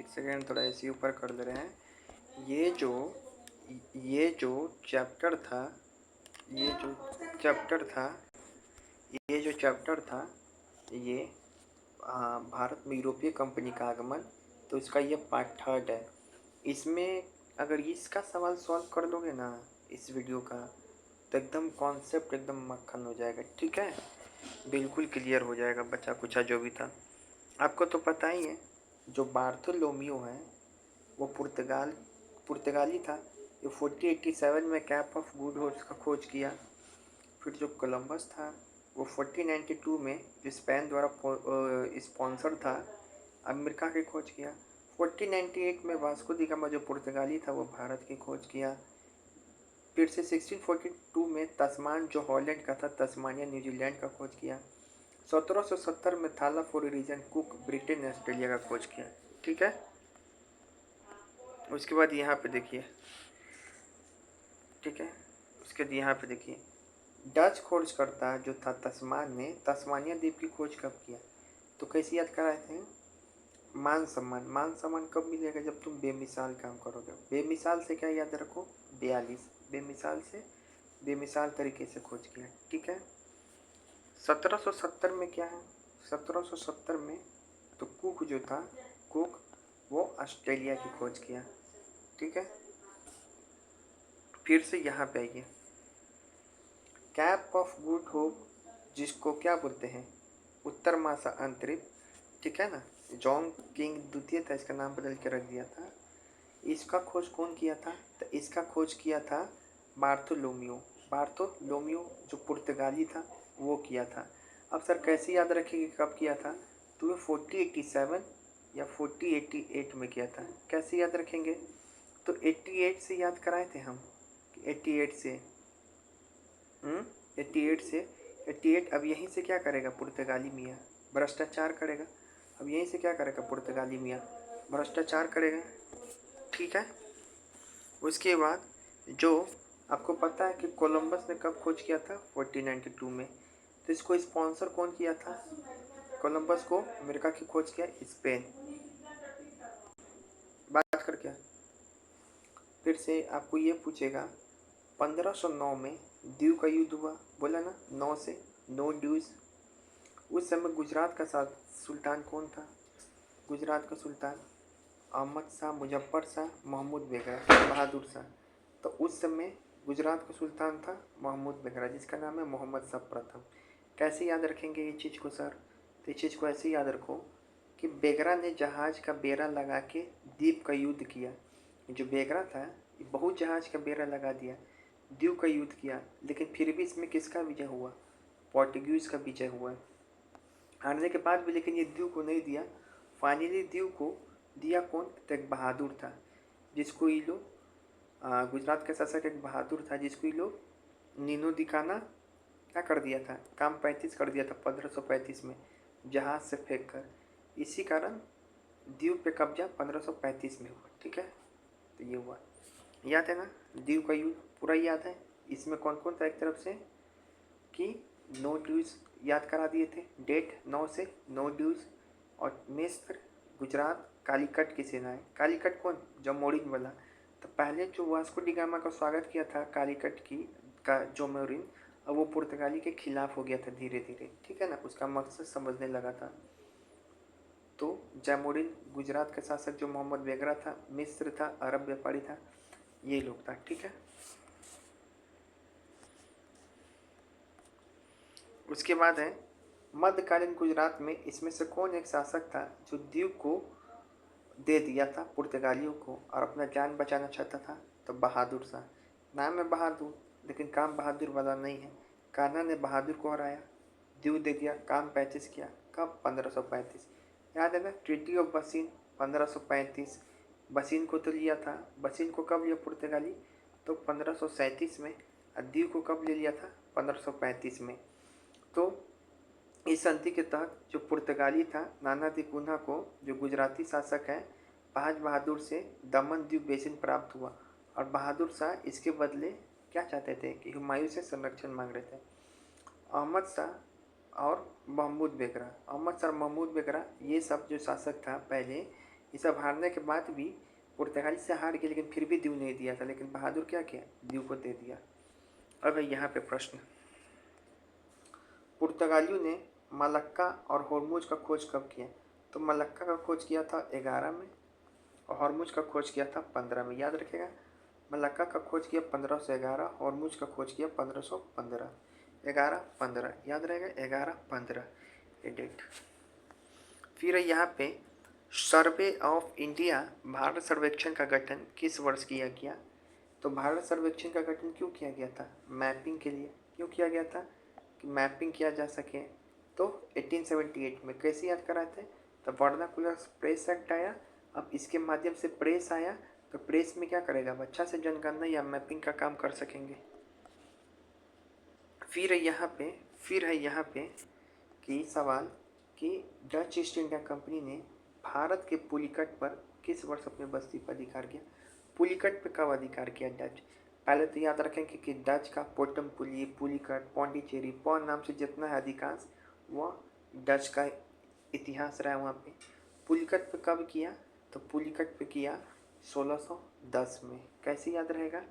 एक सेकेंड, थोड़ा एसी ऊपर कर दे रहे हैं। ये जो चैप्टर था ये जो चैप्टर था ये जो चैप्टर था ये भारत में यूरोपीय कंपनी का आगमन, तो इसका ये पार्ट 3 है। इसमें अगर इसका सवाल सॉल्व कर दोगे ना इस वीडियो का, तो एकदम कॉन्सेप्ट एकदम मक्खन हो जाएगा। ठीक है, बिल्कुल क्लियर हो जाएगा बचा कुचा जो भी था। आपको तो पता ही है, जो बार्थोलोमियो है वो पुर्तगाली था। ये 1487 में कैप ऑफ गुड होप्स का खोज किया। फिर जो कोलंबस था वो 1492 में जो स्पेन द्वारा स्पॉन्सर था अमेरिका की खोज किया। 1498 में वास्को डी गामा जो पुर्तगाली था वो भारत की खोज किया। फिर से 1642 में तस्मान जो हॉलैंड का था, तस्मानिया न्यूजीलैंड का खोज किया। 1770 में थाला फोरी रीजन कुक ब्रिटेन ऑस्ट्रेलिया का खोज किया। ठीक है, उसके बाद यहाँ पे देखिए, ठीक है, उसके बाद यहाँ पे देखिए, डच खोजकर्ता जो था तस्मान ने तस्मानिया द्वीप की खोज कब किया? तो कैसे याद कराए थे? मान सम्मान कब मिलेगा? जब तुम बेमिसाल काम करोगे। बेमिसाल से क्या याद रखो? 42। बेमिसाल से बेमिसाल तरीके से खोज किया। ठीक है, 1770 में क्या है? 1770 में तो कुक जो था, कुक वो ऑस्ट्रेलिया की खोज किया। ठीक है, फिर से यहाँ पे आइए, कैप ऑफ गुड होप जिसको क्या बोलते हैं? उत्तर मासा अंतरिक्ष। ठीक है ना, जॉन किंग द्वितीय था, इसका नाम बदल के रख दिया था। इसका खोज कौन किया था? तो इसका खोज किया था बार्थोलोमियो जो पुर्तगाली था वो किया था। अब सर कैसे याद रखेंगे कब किया था? तो ये 1487 या 1488 में किया था। कैसे याद रखेंगे? तो 88 से याद कराए थे हम, 88 से 88 अब यहीं से क्या करेगा पुर्तगाली मियाँ? भ्रष्टाचार करेगा। अब यहीं से क्या करेगा पुर्तगाली मियाँ? भ्रष्टाचार करेगा। ठीक है, उसके बाद जो आपको पता है कि कोलंबस ने कब खोज किया था? 1492 में। तो इसको स्पॉन्सर कौन किया था? कोलंबस को अमेरिका की खोज किया स्पेन। बात कर क्या? फिर से आपको ये पूछेगा 1509 में दीव का युद्ध हुआ, बोला ना, 9 से 9 ड्यूज। उस समय गुजरात का सुल्तान कौन था? गुजरात का सुल्तान अहमद शाह, मुजफ्फर शाह, महमूद बेगरा, बहादुर शाह। तो उस समय गुजरात का सुल्तान था महमूद बेगरा, जिसका नाम है मोहम्मद शाह प्रथम। कैसे याद रखेंगे ये चीज़ को सर? तो इस चीज़ को ऐसे याद रखो कि बेगरा ने जहाज का बेड़ा लगा के द्वीप का युद्ध किया। जो बेगरा था ये बहुत जहाज का बेड़ा लगा दिया, द्वीप का युद्ध किया, लेकिन फिर भी इसमें किसका विजय हुआ? पोर्टुगीज का विजय हुआ। हारने के बाद भी लेकिन ये द्वीप को नहीं दिया। फाइनली द्वीप को दिया कौन? तो एक बहादुर था, जिसको ये लोग गुजरात के शासक एक बहादुर था, जिसको ये लोग नीनो दिखाना क्या कर दिया था? काम 35 कर दिया था 1535 में, जहाज से फेंक कर। इसी कारण द्वीप पे कब्जा 1535 में हुआ। ठीक है, तो ये हुआ, याद है ना? द्वीप का युद्ध पूरा याद है। इसमें कौन कौन था? एक तरफ से कि 9 ड्यूज याद करा दिए थे, डेट 9 से 9 ड्यूज। और मिस्र, गुजरात, कालीकट की सेनाएं। कालीकट कौन? जमोरिन वाला। तो पहले जो वास्को डी गामा का स्वागत किया था कालीकट की का जमोरिन, अब वो पुर्तगाली के खिलाफ हो गया था धीरे धीरे। ठीक है ना, उसका मकसद समझने लगा था। तो जैमोरिन गुजरात का शासक जो मोहम्मद बेगरा था, मिस्र था, अरब व्यापारी था, ये लोग था। ठीक है, उसके बाद है मध्यकालीन गुजरात में इसमें से कौन एक शासक था जो द्वीप को दे दिया था पुर्तगालियों को और अपना जान बचाना चाहता था? तो बहादुर शाह। नाम है बहादुर, लेकिन काम बहादुर वाला नहीं है। कान्हा ने बहादुर को हराया, द्वीप दे दिया, काम 35 किया। कब? 1535। याद है ना, ट्रीटी ऑफ बसीन 1535। बसीन को तो लिया था। बसीन को कब लिया पुर्तगाली? तो 1537 में। और द्वीप को कब ले लिया था? 1535 में। तो इस संधि के तहत जो पुर्तगाली था नाना दी कुन्हा को, जो गुजराती शासक है बाज बहादुर से दमन द्वीप बेसिन प्राप्त हुआ। और बहादुर शाह इसके बदले क्या चाहते थे? कि हुमायूं से संरक्षण मांग रहे थे। अहमद शाह और महमूद बेगरा, अहमद शाह और महमूद बेगरा, ये सब जो शासक था पहले, ये सब हारने के बाद भी पुर्तगाली से हार गए, लेकिन फिर भी दीव नहीं दिया था, लेकिन बहादुर क्या किया, दीव को दे दिया। अब यहाँ पे प्रश्न, पुर्तगालियों ने मलक्का और हॉर्मुज का खोज कब किया? तो मलक्का का खोज किया था 11 में और हॉर्मुज का खोज किया था 15 में। याद रखेगा, मलक्का का खोज किया 1511, हॉर्मुज का खोज किया 1515। 11-15 याद रहेगा, 11-15 ये डेट। फिर यहाँ पे सर्वे ऑफ इंडिया, भारत सर्वेक्षण का गठन किस वर्ष किया गया? तो भारत सर्वेक्षण का गठन क्यों किया गया था? मैपिंग के लिए। क्यों किया गया था? कि मैपिंग किया जा सके। तो 1878 में। कैसे याद कराए थे? तो वर्नाकुलर प्रेस एक्ट आया। अब इसके माध्यम से प्रेस आया, तो प्रेस में क्या करेगा, अच्छा से जनगणना या मैपिंग का काम कर सकेंगे। फिर है यहाँ पे कि सवाल कि डच ईस्ट इंडिया कंपनी ने भारत के पुलिकट पर किस वर्ष अपने बस्ती पर अधिकार किया? पुलिकट पे कब अधिकार किया डच? पहले तो याद रखेंगे कि डच का पोटमपुली, पुलिकट, पौंडीचेरी, पौन नाम से जितना है अधिकांश वह डच का इतिहास रहा है वहाँ पे। पुलिकट पे कब किया? तो पुलिकट पे किया 1610 में। कैसे याद रहेगा?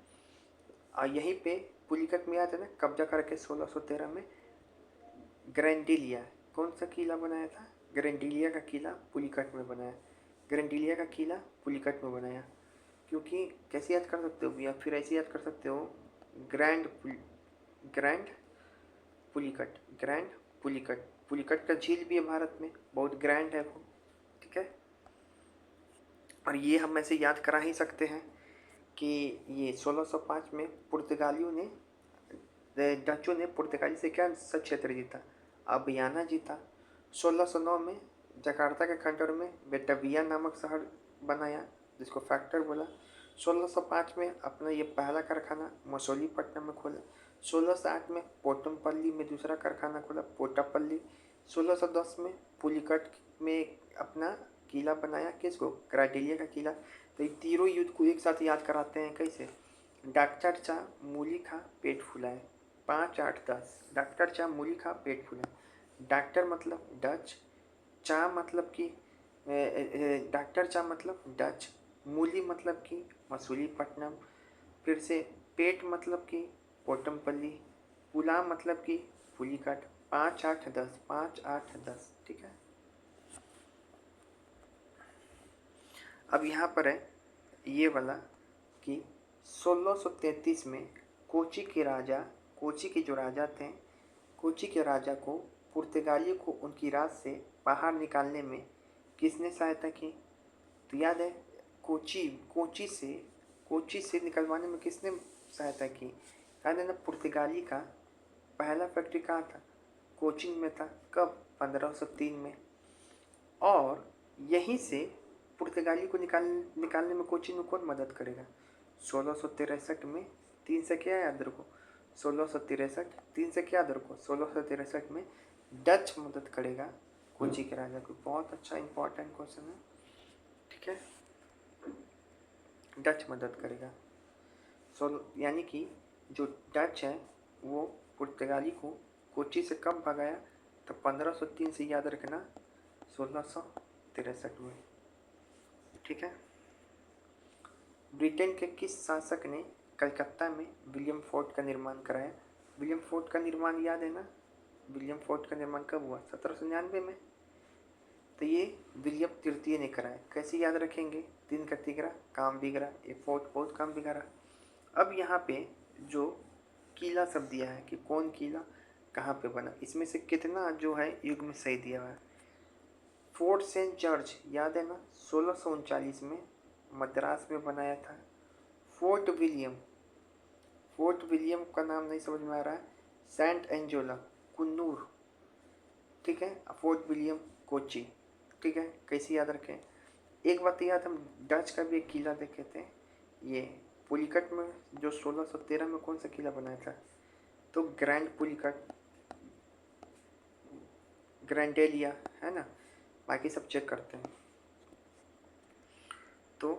और यहीं पे पुलिकट में याद है ना, कब्जा करके 1613 में ग्रैंडिलिया, कौन सा किला बनाया था? ग्रैंडिलिया का किला पुलिकट में बनाया। ग्रैंडिलिया का किला पुलिकट में बनाया। क्योंकि कैसे याद कर सकते हो, या फिर ऐसे याद कर सकते हो, ग्रैंड पुलिकट, ग्रैंड पुलिकट। पुलिकट का झील भी है भारत में, बहुत ग्रैंड है वो, ठीक है। और ये हम ऐसे याद करा ही सकते हैं कि ये 1605 में पुर्तगालियों ने, डचों ने पुर्तगाली से क्या सब क्षेत्र जीता? अबियाना जीता। 1609 में जकार्ता के खंडर में बेटाविया नामक शहर बनाया, जिसको फैक्टर बोला। 1605 में अपना ये पहला कारखाना मसूलीपट्टनम में खोला। 1608 में पोटमपल्ली में दूसरा कारखाना खोला, पोटापल्ली। 1610 में पुलिकट में अपना किला बनाया, किसको? ग्राडिलिया का किला। तो ये तीनों युद्ध को एक साथ याद कराते हैं। कैसे? डॉक्टर चा मूली खा पेट फुलाए, 5, 8, 10। डॉक्टर चा मूली खा पेट फुलाए। डॉक्टर मतलब डच, चा मतलब कि डॉक्टर चा मतलब डच, मूली मतलब कि मसूलीपट्टनम, फिर से पेट मतलब कि पोटमपल्ली, पुला मतलब कि पुलिकट। 5, 8, 10, 5, 8, 10, ठीक है। अब यहाँ पर है ये वाला कि 1633 में कोची के जो राजा थे, कोची के राजा को, पुर्तगालियों को उनकी राज से बाहर निकालने में किसने सहायता की? तो याद है, कोची से निकलवाने में किसने सहायता की? याद है ना, पुर्तगाली का पहला फैक्ट्री कहाँ था? कोचिन में था। कब? 1503 में। और यहीं से पुर्तगाली को निकालने में कोचिन में कौन मदद करेगा? 1663 में 3 से क्या याद रखो, 1663 3 से क्या याद रखो, 1663 में डच मदद करेगा कोची के राजा को। बहुत अच्छा इंपॉर्टेंट क्वेश्चन है, ठीक है। डच मदद करेगा। यानी कि जो डच है वो पुर्तगाली को कोची से कब भगाया? तो 1503 से याद रखना, 1663 में, ठीक है। ब्रिटेन के किस शासक ने कलकत्ता में विलियम फोर्ट का निर्माण कराया? विलियम फोर्ट का निर्माण याद है ना, विलियम फोर्ट का निर्माण कब हुआ? 1799 में। तो ये विलियम तृतीय ने कराया। कैसे याद रखेंगे? 3 का तिगरा काम बिगड़ा, ये फोर्ट बहुत काम बिगड़ा। अब यहाँ पे जो किला सब दिया है कि कौन किला कहाँ पे बना, इसमें से कितना जो है युग में सही दिया हुआ है? फोर्ट सेंट जॉर्ज याद है ना, 1639 में मद्रास में बनाया था। फोर्ट विलियम का नाम नहीं समझ में आ रहा है, सेंट एंजोला कुन्नूर, ठीक है। फोर्ट विलियम कोची, ठीक है। कैसे याद रखें? एक बात याद, हम डच का भी एक किला देखे थे, ये पुलिकट में, जो 1613 में कौन सा किला बनाया था? तो ग्रैंड पुलिकट, ग्रैंडेलिया है ना। बाकी सब चेक करते हैं। तो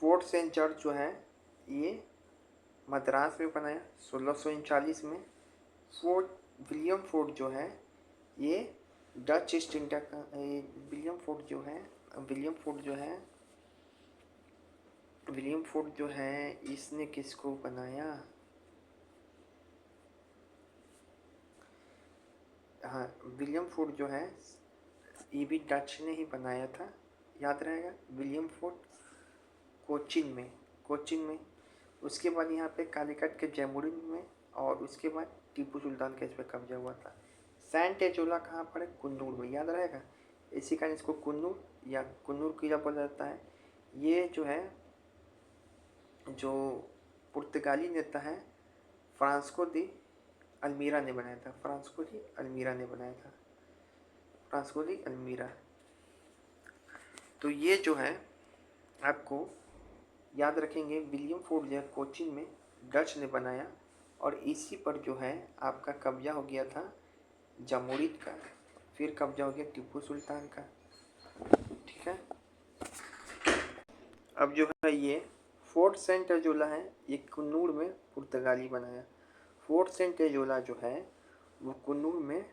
फोर्ट सेंट जॉर्ज जो है ये मद्रास में बनाया 1639 में। फोर्ट विलियम फोर्ट जो है ये डच ईस्ट इंडिया का विलियम फोर्ड जो है, विलियम फोर्ड जो है विलियम फोर्ड जो है इसने किसको बनाया? हाँ, विलियम फोर्ड जो है ये भी डच ने ही बनाया था, याद रहेगा। विलियम फोर्ड कोचिन में उसके बाद यहाँ पे कालीकट के जैमुरिन में, और उसके बाद टीपू सुल्तान का इस पर कब्जा हुआ था। सैंट एजोला कहाँ पर है? कुन्नूर में, याद रहेगा। इसी कारण इसको कुन्नूर या कुन्नूर किला बोला जाता है। ये जो है, जो पुर्तगाली नेता है फ्रांसिस्को दी अल्मीरा ने बनाया था। फ्रांसिस्को दी अल्मीरा ने बनाया था, फ्रांसिस्को दी अल्मीरा। तो ये जो है आपको याद रखेंगे, विलियम फोर्ड जो है कोचिन में डच ने बनाया, और इसी पर जो है आपका कब्जा हो गया था जमोरिद का, फिर कब्जा हो गया टीपू सुल्तान का। ठीक है। अब जो है ये फोर्ट सेंट एजोला है, ये कुन्नूर में पुर्तगाली बनाया। फोर्ट सेंट एजोला जो है वो कुन्नूर में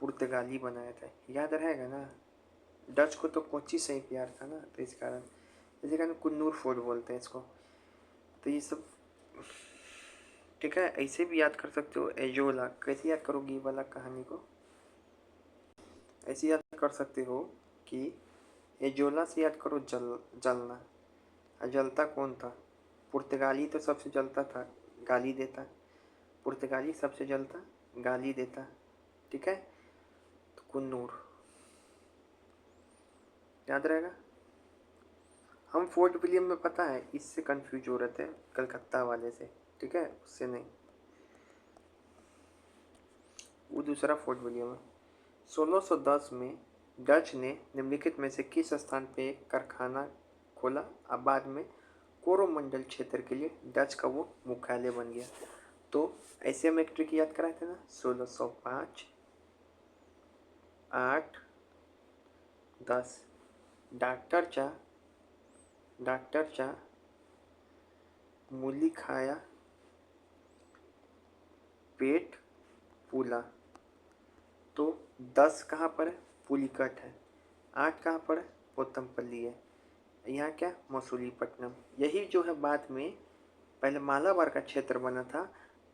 पुर्तगाली बनाया था, याद रहेगा ना। डच को तो कोची से ही प्यार था ना, तो इस कारण कुन्नूर फोर्ट बोलते हैं इसको। तो ये सब ठीक है, ऐसे भी याद कर सकते हो। एजोला कैसे याद करोगे? ये वाला कहानी को ऐसे याद कर सकते हो कि एजोला से याद करो जलना। जलता कौन था? पुर्तगाली तो सबसे जलता था, गाली देता। पुर्तगाली सबसे जलता, गाली देता। ठीक है, तो कुन्नूर याद रहेगा। हम फोर्ट विलियम में पता है इससे कंफ्यूज हो रहे थे, कलकत्ता वाले से। ठीक है, उससे नहीं, वो दूसरा फोर्ट विलियम है। 1610 में डच ने निम्नलिखित में से किस स्थान पे एक कारखाना खोला? अब बाद में कोरोमंडल क्षेत्र के लिए डच का वो मुख्यालय बन गया। तो ऐसे हम एक ट्रिक याद कराए थे ना, 1605, 8, 10। डॉक्टर चा मूली खाया पेट फूला। तो 10 कहाँ पर है? पुलिकट है। 8 कहाँ पर है? पोतमपल्ली है। यहाँ क्या? मसूलीपट्टनम। यही जो है बाद में पहले मालाबार का क्षेत्र बना था,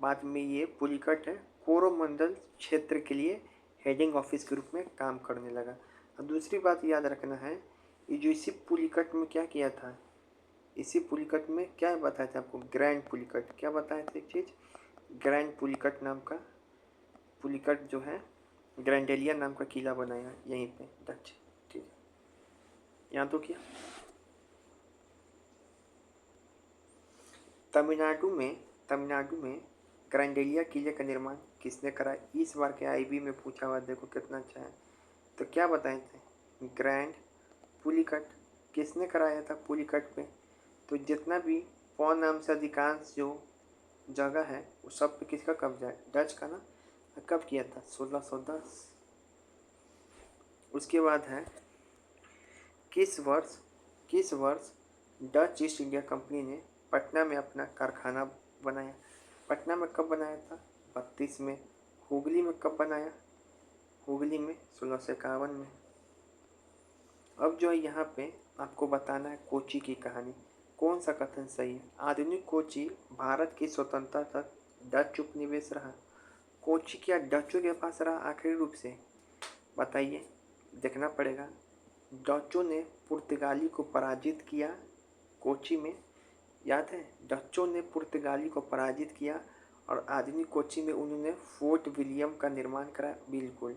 बाद में ये पुलिकट है, कोरोमंडल क्षेत्र के लिए हेडिंग ऑफिस के रूप में काम करने लगा। और दूसरी बात याद रखना है, ये जो इसी पुलिकट में क्या किया था, इसी पुलिकट में क्या बताया था आपको? ग्रैंड पुलिकट। क्या बताया था? एक चीज़, ग्रैंड पुलिकट नाम का पुलिकट जो है, ग्रैंडेलिया नाम का किला बनाया यहीं पे डच। ठीक है, यहाँ तो किया। तमिलनाडु में ग्रैंडेलिया किले का निर्माण किसने कराया? इस बार के आईबी में पूछा हुआ, देखो कितना अच्छा है। तो क्या बताए थे? ग्रैंड पुलिकट। किसने कराया था पुलिकट पे? तो जितना भी पौ नाम से अधिकांश जो जगह है वो सब पे किसका कब्जा है? डच का ना। कब किया था? 1610। उसके बाद है किस वर्ष डच ईस्ट इंडिया कंपनी ने पटना में अपना कारखाना बनाया? पटना में कब बनाया था? 32 में। हुगली में कब बनाया? हुगली में 1651 में। अब जो है यहाँ पे आपको बताना है कोची की कहानी। कौन सा कथन सही है? आधुनिक कोची भारत की स्वतंत्रता तक डच उपनिवेश रहा। कोची क्या डचों के पास रहा आखिरी रूप से? बताइए, देखना पड़ेगा। डचों ने पुर्तगाली को पराजित किया कोची में, याद है। डचों ने पुर्तगाली को पराजित किया, और आधुनिक कोची में उन्होंने फोर्ट विलियम का निर्माण करा। बिल्कुल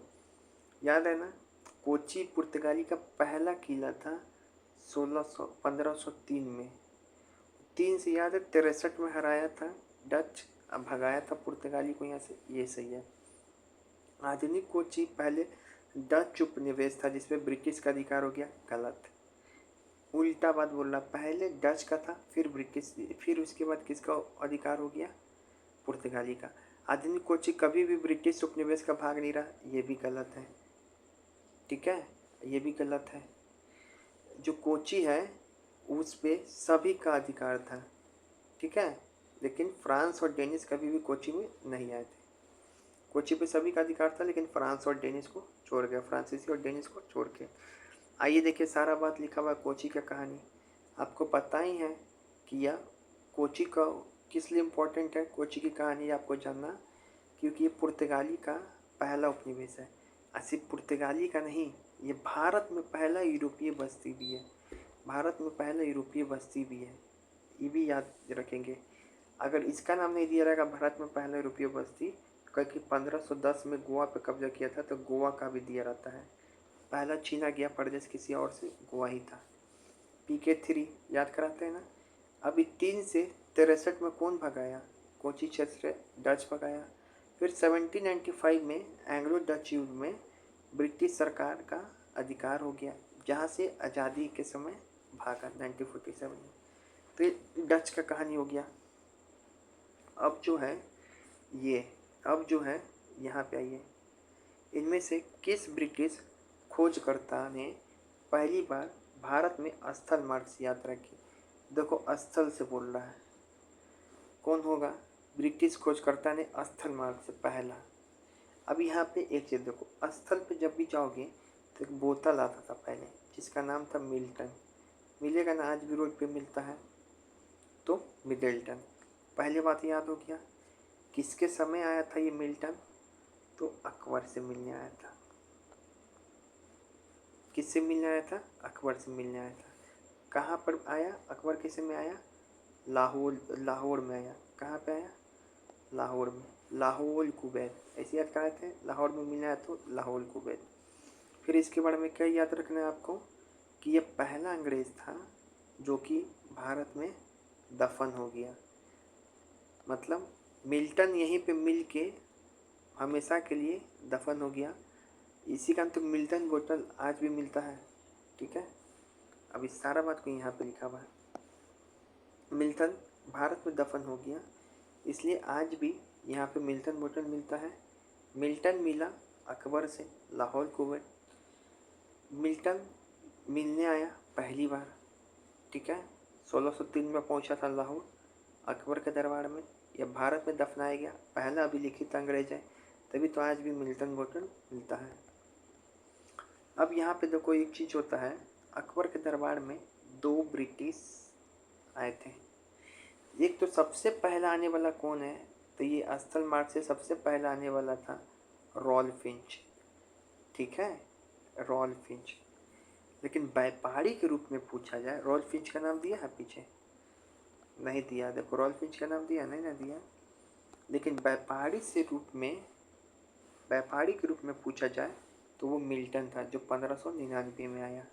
याद है ना। कोची पुर्तगाली का पहला किला था 1503 में। 3 से याद है, 63 में हराया था डच, अब भगाया था पुर्तगाली को यहाँ से, ये सही है। आधुनिक कोची पहले डच उपनिवेश था जिसमें ब्रिटिश का अधिकार हो गया, गलत। उल्टा बात बोल रहा, पहले डच का था, फिर ब्रिटिश, फिर उसके बाद किसका अधिकार हो गया? पुर्तगाली का। आधुनिक कोची कभी भी ब्रिटिश उपनिवेश का भाग नहीं रहा, ये भी गलत है। ठीक है, ये भी गलत है। जो कोची है उस पे सभी का अधिकार था। ठीक है, लेकिन फ्रांस और डेनिश कभी भी कोची में नहीं आए थे। कोची पे सभी का अधिकार था, लेकिन फ्रांस और डेनिश को छोड़ के, फ्रांसीसी और डेनिश को छोड़ के। आइए देखिए, सारा बात लिखा हुआ है कोची का कहानी। आपको पता ही है कि यह कोची का किस लिए इम्पोर्टेंट है। कोची की कहानी आपको जानना, क्योंकि ये पुर्तगाली का पहला उपनिवेश है। सिर्फ पुर्तगाली का नहीं, ये भारत में पहला यूरोपीय बस्ती भी है। भारत में पहला यूरोपीय बस्ती भी है, ये भी याद रखेंगे। अगर इसका नाम नहीं दिया रहेगा भारत में पहला यूरोपीय बस्ती, क्योंकि 1510 में गोवा पे कब्जा किया था, तो गोवा का भी दिया रहता है। पहला छीना गया प्रदेश किसी और से, गोवा ही था। PK3 याद कराते हैं ना। अभी 3 से 63 में कौन भगाया? कोची क्षेत्र से डच भगाया। फिर 1795 में एंग्लो डच युद्ध में ब्रिटिश सरकार का अधिकार हो गया, जहाँ से आज़ादी के समय भागा 1947 में। तो ये डच का कहानी हो गया। अब जो है यहाँ पे आइए, इनमें से किस ब्रिटिश खोजकर्ता ने पहली बार भारत में स्थल मार्ग से यात्रा की? देखो, स्थल से बोल रहा है, कौन होगा? ब्रिटिश खोजकर्ता ने स्थल मार्ग से पहला। अब यहाँ पे एक चीज़ देखो, स्थल पे जब भी जाओगे तो एक बोतल आता था पहले, जिसका नाम था मिल्टन। मिलेगा ना, आज भी रोड पे मिलता है, तो मिडल्टन। पहली बात याद हो गया। किसके समय आया था ये मिल्टन? तो अकबर से मिलने आया था। किससे मिलने आया था? अकबर से मिलने आया था। कहाँ पर आया? अकबर के समय आया? लाहौर में आया। कहाँ पे आया? लाहौर में। लाहौल कुबैत, ऐसे याद कराए थे। लाहौर में मिलने आया तो लाहौल कुबैत। फिर इसके बारे में क्या याद रखना है आपको, कि यह पहला अंग्रेज था जो कि भारत में दफन हो गया। मतलब मिल्टन यहीं पे मिल के हमेशा के लिए दफन हो गया। इसी का तो मिल्टन बोतल आज भी मिलता है। ठीक है, अब इस सारा बात को यहाँ पे लिखा हुआ है। मिल्टन भारत में दफन हो गया, इसलिए आज भी यहाँ पे मिल्टन बोतल मिलता है। मिल्टन मिला अकबर से लाहौर कुवैत। मिल्टन मिलने आया पहली बार, ठीक है, 1603 में पहुंचा था लाहौर अकबर के दरबार में। यह भारत में दफनाया गया, पहला अभिलिखित अंग्रेज है, तभी तो आज भी मिल्टन बोतल मिलता है। अब यहाँ पे देखो, एक चीज़ होता है, अकबर के दरबार में 2 ब्रिटिश आए थे। एक तो सबसे पहला आने वाला कौन है? तो ये स्थल मार्ग से सबसे पहला आने वाला था रॉल्फ फिंच। ठीक है, रॉल्फ फिंच। लेकिन व्यापारी के रूप में पूछा जाए, रॉल्फ फिंच का नाम दिया है पीछे? नहीं दिया। देखो, रॉल्फ फिंच का नाम दिया नहीं ना दिया। लेकिन व्यापारी के रूप में पूछा जाए तो वो मिल्टन था, जो 1599 में आया।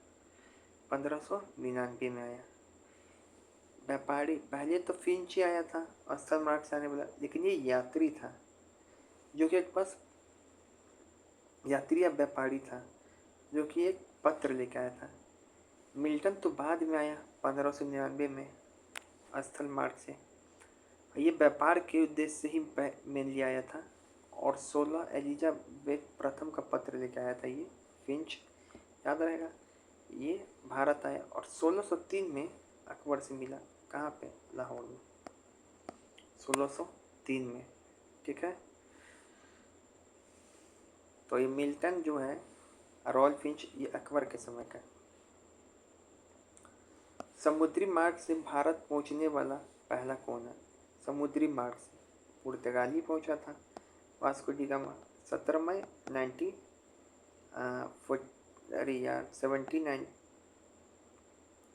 1599 में आया। व्यापारी पहले तो फिंच ही आया था स्थल मार्ग से आने वाला, लेकिन ये यात्री था, जो कि एक बस यात्री या व्यापारी था, जो कि एक पत्र लेके आया था। मिल्टन तो बाद में आया 1599 में स्थल मार्ग से। ये व्यापार के उद्देश्य से ही मेनली आया था। और 16 एलिजाबेथ प्रथम का पत्र लेके आया था ये फिंच, याद रहेगा। ये भारत आया और 1603 में अकबर से मिला। कहाँ पे? लाहौर में, 1603 में। ठीक है, तो ये मिल्टन जो है, रॉल्फ फिंच, ये अकबर के समय का। समुद्री मार्ग से भारत पहुंचने वाला पहला कौन है? समुद्री मार्ग से पुर्तगाली पहुंचा था, वास्को डी गामा। 17 मई 19 अरे यार 79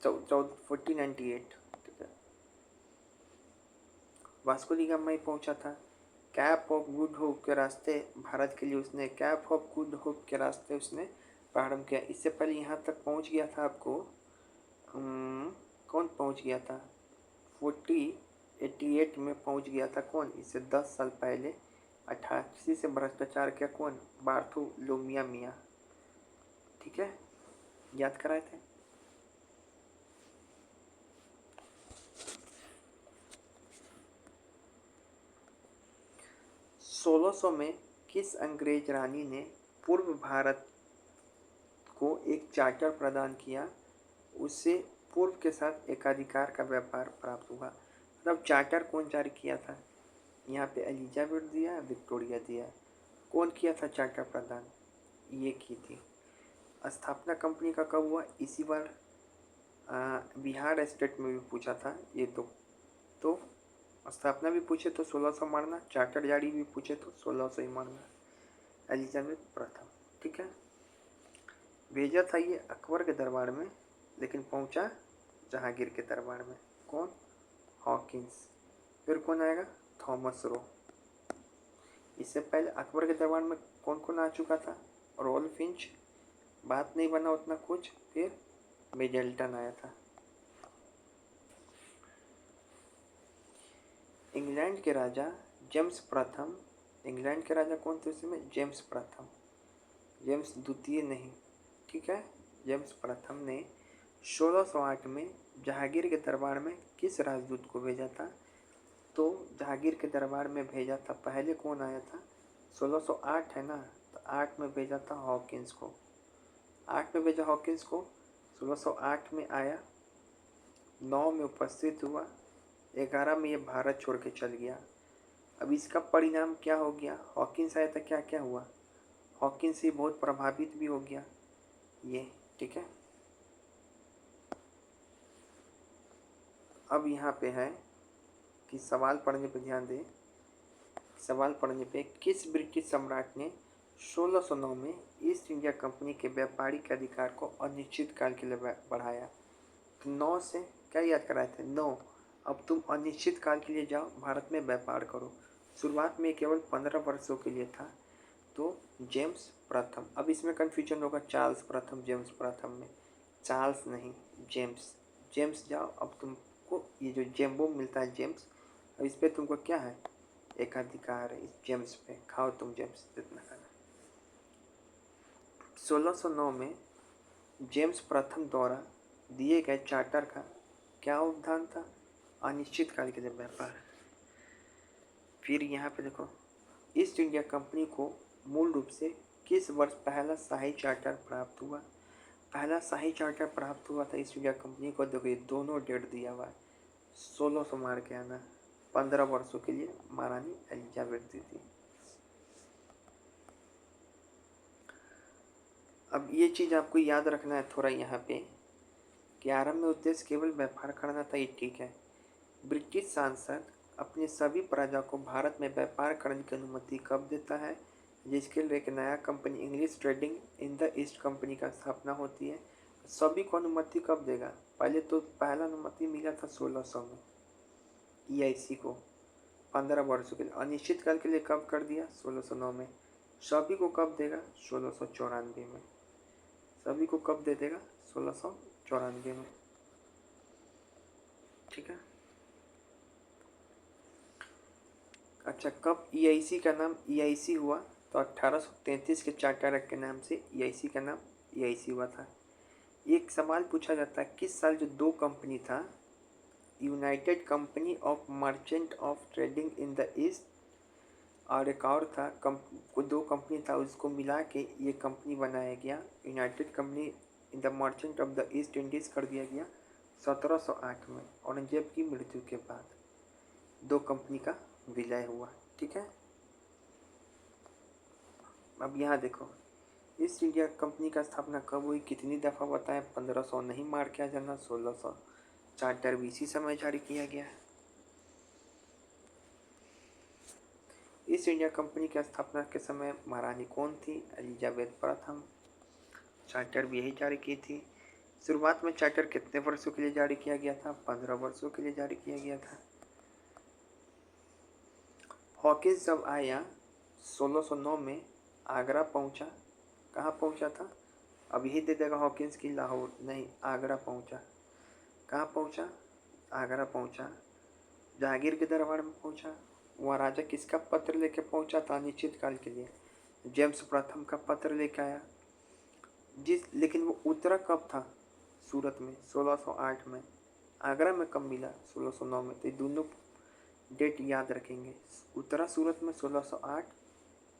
1498। ठीक है, वास्को डी गामा ही पहुंचा था। कैप ऑफ गुड होप के रास्ते भारत के लिए उसने प्रारंभ किया। इससे पहले यहाँ तक पहुँच गया था आपको, कौन पहुँच गया था? 1488 में पहुँच गया था। कौन? इससे 10 साल पहले 88 से भ्रष्टाचार किया। कौन? बार्थोलोमिया मिया। ठीक है, याद कराए थे। सोलह सौ में किस अंग्रेज रानी ने पूर्व भारत को एक चार्टर प्रदान किया? उससे पूर्व के साथ एकाधिकार का व्यापार प्राप्त हुआ। मतलब चार्टर कौन जारी किया था? यहाँ पे एलिजाबेथ दिया, विक्टोरिया दिया। कौन किया था चार्टर प्रदान? ये की थी। स्थापना कंपनी का कब हुआ? इसी बार बिहार स्टेट में भी पूछा था ये तो स्थापना भी पूछे तो 1600 मारना, चार्टर जारी भी पूछे तो 1600 ही मारना। एलिजाबेथ प्रथम, ठीक है। भेजा था ये अकबर के दरबार में, लेकिन पहुंचा जहांगीर के दरबार में। कौन? हॉकिंस। फिर कौन आएगा? Thomas Roe. इससे पहले अकबर के दरबार में कौन कौन आ चुका था? रॉल फिंच, बात नहीं बना उतना कुछ। फिर मिडल्टन आया था। इंग्लैंड के राजा जेम्स प्रथम, इंग्लैंड के राजा कौन थे उसमें? जेम्स प्रथम, जेम्स द्वितीय नहीं, ठीक है। जेम्स प्रथम ने 1608 में जहांगीर के दरबार में किस राजदूत को भेजा था? तो जहांगीर के दरबार में भेजा था, पहले कौन आया था? 1608 है ना, तो 8 में भेजा था हॉकिंस को। 8 में भेजा हॉकिंस को, 1608 में आया, 9 में उपस्थित हुआ, 11 में ये भारत छोड़ के चल गया। अब इसका परिणाम क्या हो गया? हॉकिंस आया था, क्या क्या हुआ? हॉकिंस से बहुत प्रभावित भी हो गया ये, ठीक है। अब यहाँ पे है कि सवाल पढ़ने पे ध्यान दें। सवाल पढ़ने पे, किस ब्रिटिश सम्राट ने 1609 में ईस्ट इंडिया कंपनी के व्यापारिक अधिकार को अनिश्चित काल के लिए बढ़ाया? तो 9 से क्या याद कराए थे? 9, अब तुम अनिश्चित काल के लिए जाओ, भारत में व्यापार करो। शुरुआत में केवल 15 वर्षों के लिए था, तो जेम्स प्रथम। अब इसमें कन्फ्यूजन होगा चार्ल्स प्रथम जेम्स प्रथम में, चार्ल्स नहीं, जेम्स। जेम्स जाओ, अब तुमको ये जो जेम्बो मिलता है जेम्स, अब इस पर तुमको क्या है? एक अधिकार है इस जेम्स पे, खाओ तुम जेम्स जितना खाना। 1609 में जेम्स प्रथम द्वारा दिए गए चार्टर का क्या उद्धान था? अनिश्चित काल के लिए व्यापार। फिर यहाँ पे देखो, ईस्ट इंडिया कंपनी को मूल रूप से किस वर्ष पहला शाही चार्टर प्राप्त हुआ? पहला शाही चार्टर प्राप्त हुआ था ईस्ट इंडिया कंपनी को। देखो ये दोनों डेट दिया हुआ है, 1600 मार के आना। 15 वर्षों के लिए महारानी एलिजाबेथ दी थी। अब ये चीज़ आपको याद रखना है थोड़ा यहाँ पे, कि आरंभ में उद्देश्य केवल व्यापार करना था, ये ठीक है। ब्रिटिश सांसद अपने सभी प्रजा को भारत में व्यापार करने की अनुमति कब देता है? जिसके लिए एक नया company English trading in the east company का स्थापना होती है। सभी को अनुमति कब देगा? पहले तो पहला अनुमति मिला था 1600 में EIC को, 15 वर्षों के लिए। अनिश्चित काल के लिए कब कर दिया? 1609 में। सभी को कब देगा? 1694 में। सभी को कब दे देगा? 1694 में, ठीक है। अच्छा, कब EIC का नाम EIC हुआ? तो 1833 के चार्टर एक्ट के नाम से EIC का नाम EIC हुआ था। एक सवाल पूछा जाता है, किस साल जो दो कंपनी था, United company of merchant of trading in the east, और एक और था दो कंपनी था, उसको मिला के ये कंपनी बनाया गया, United company in the merchant of the east Indies कर दिया गया 1708 में, औरंगजेब की मृत्यु के बाद दो कंपनी का विलय हुआ, ठीक है। अब यहाँ देखो, ईस्ट इंडिया कंपनी का स्थापना कब हुई, कितनी दफ़ा बताएं? 1500 नहीं मार के आ जाना, 1600। चार्टर भी इसी समय जारी किया गया है। ईस्ट इंडिया कंपनी की स्थापना के समय महारानी कौन थी? एलिजाबेथ प्रथम। चार्टर भी यही जारी की थी। शुरुआत में चार्टर कितने वर्षों के लिए जारी किया गया था? 15 वर्षों के लिए जारी किया गया था। हॉकिंस जब आया 1609 में, आगरा पहुंचा। कहाँ पहुंचा था? अब यही दे देगा हॉकिंस की, लाहौर नहीं, आगरा पहुंचा। कहाँ पहुंचा? आगरा पहुंचा। जहांगीर के दरबार में पहुंचा। वहाँ राजा किसका पत्र लेके पहुंचा था अनिश्चित काल के लिए? जेम्स प्रथम का पत्र लेके आया। लेकिन वो उतरा कब था? सूरत में 1608 में। आगरा में कब मिला? 1609 में। तो ये दोनों डेट याद रखेंगे। उतरा सूरत में 1608,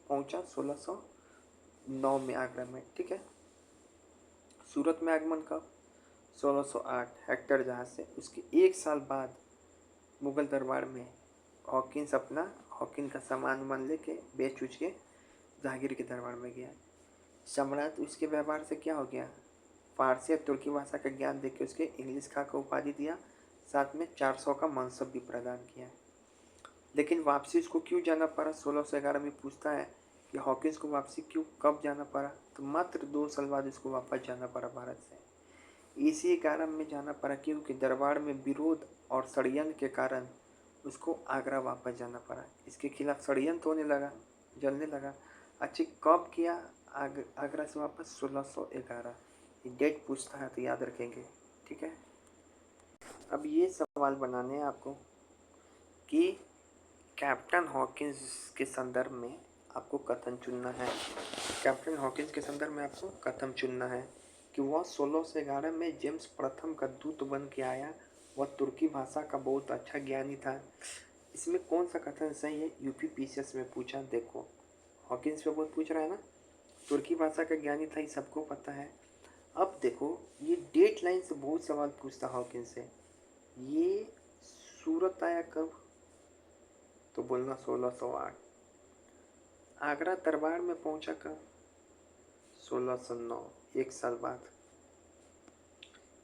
पहुंचा 1609 में आगरा में, ठीक है। सूरत में आगमन कब? 1608 हेक्टर जहाज से। उसके एक साल बाद मुगल दरबार में हॉकिंस का सामान वामान लेके बेच उच के जहांगीर के दरबार में गया। सम्राट उसके व्यवहार से क्या हो गया, फारसी और तुर्की भाषा का ज्ञान देकर उसके इंग्लिश खां का उपाधि दिया, साथ में 400 का मनसब भी प्रदान किया। लेकिन वापसी उसको क्यों जाना पड़ा, 1611 में पूछता है कि हॉकिंस को वापसी क्यों, कब जाना पड़ा, तो मात्र 2 साल बाद उसको वापस जाना पड़ा भारत से। इसी कारण में जाना पड़ा क्योंकि दरबार में विरोध और षड्यंत्र के कारण उसको आगरा वापस जाना पड़ा। इसके खिलाफ षड्यंत्र होने लगा, जलने लगा। अच्छा, कब किया आगरा से वापस, 1611। ये डेट पूछता है तो याद रखेंगे, ठीक है। अब ये सवाल बनाने हैं आपको कि कैप्टन हॉकिंस के संदर्भ में आपको कथन चुनना है। कैप्टन हॉकिंस के संदर्भ में आपको कथन चुनना है कि वह 1611 में जेम्स प्रथम का दूत बन के आया। वह तुर्की भाषा का बहुत अच्छा ज्ञानी था। इसमें कौन सा कथन सही है, यूपी पीसीएस में पूछा। देखो हॉकिंस पे बहुत पूछ रहा है ना, तुर्की भाषा का ज्ञानी था, ये सबको पता है। अब देखो ये डेट लाइन से बहुत सवाल पूछता हॉकिंस से। ये सूरत आया कब, तो बोलना 1608। आगरा दरबार में पहुंचा कब, 1609, 1 साल बाद।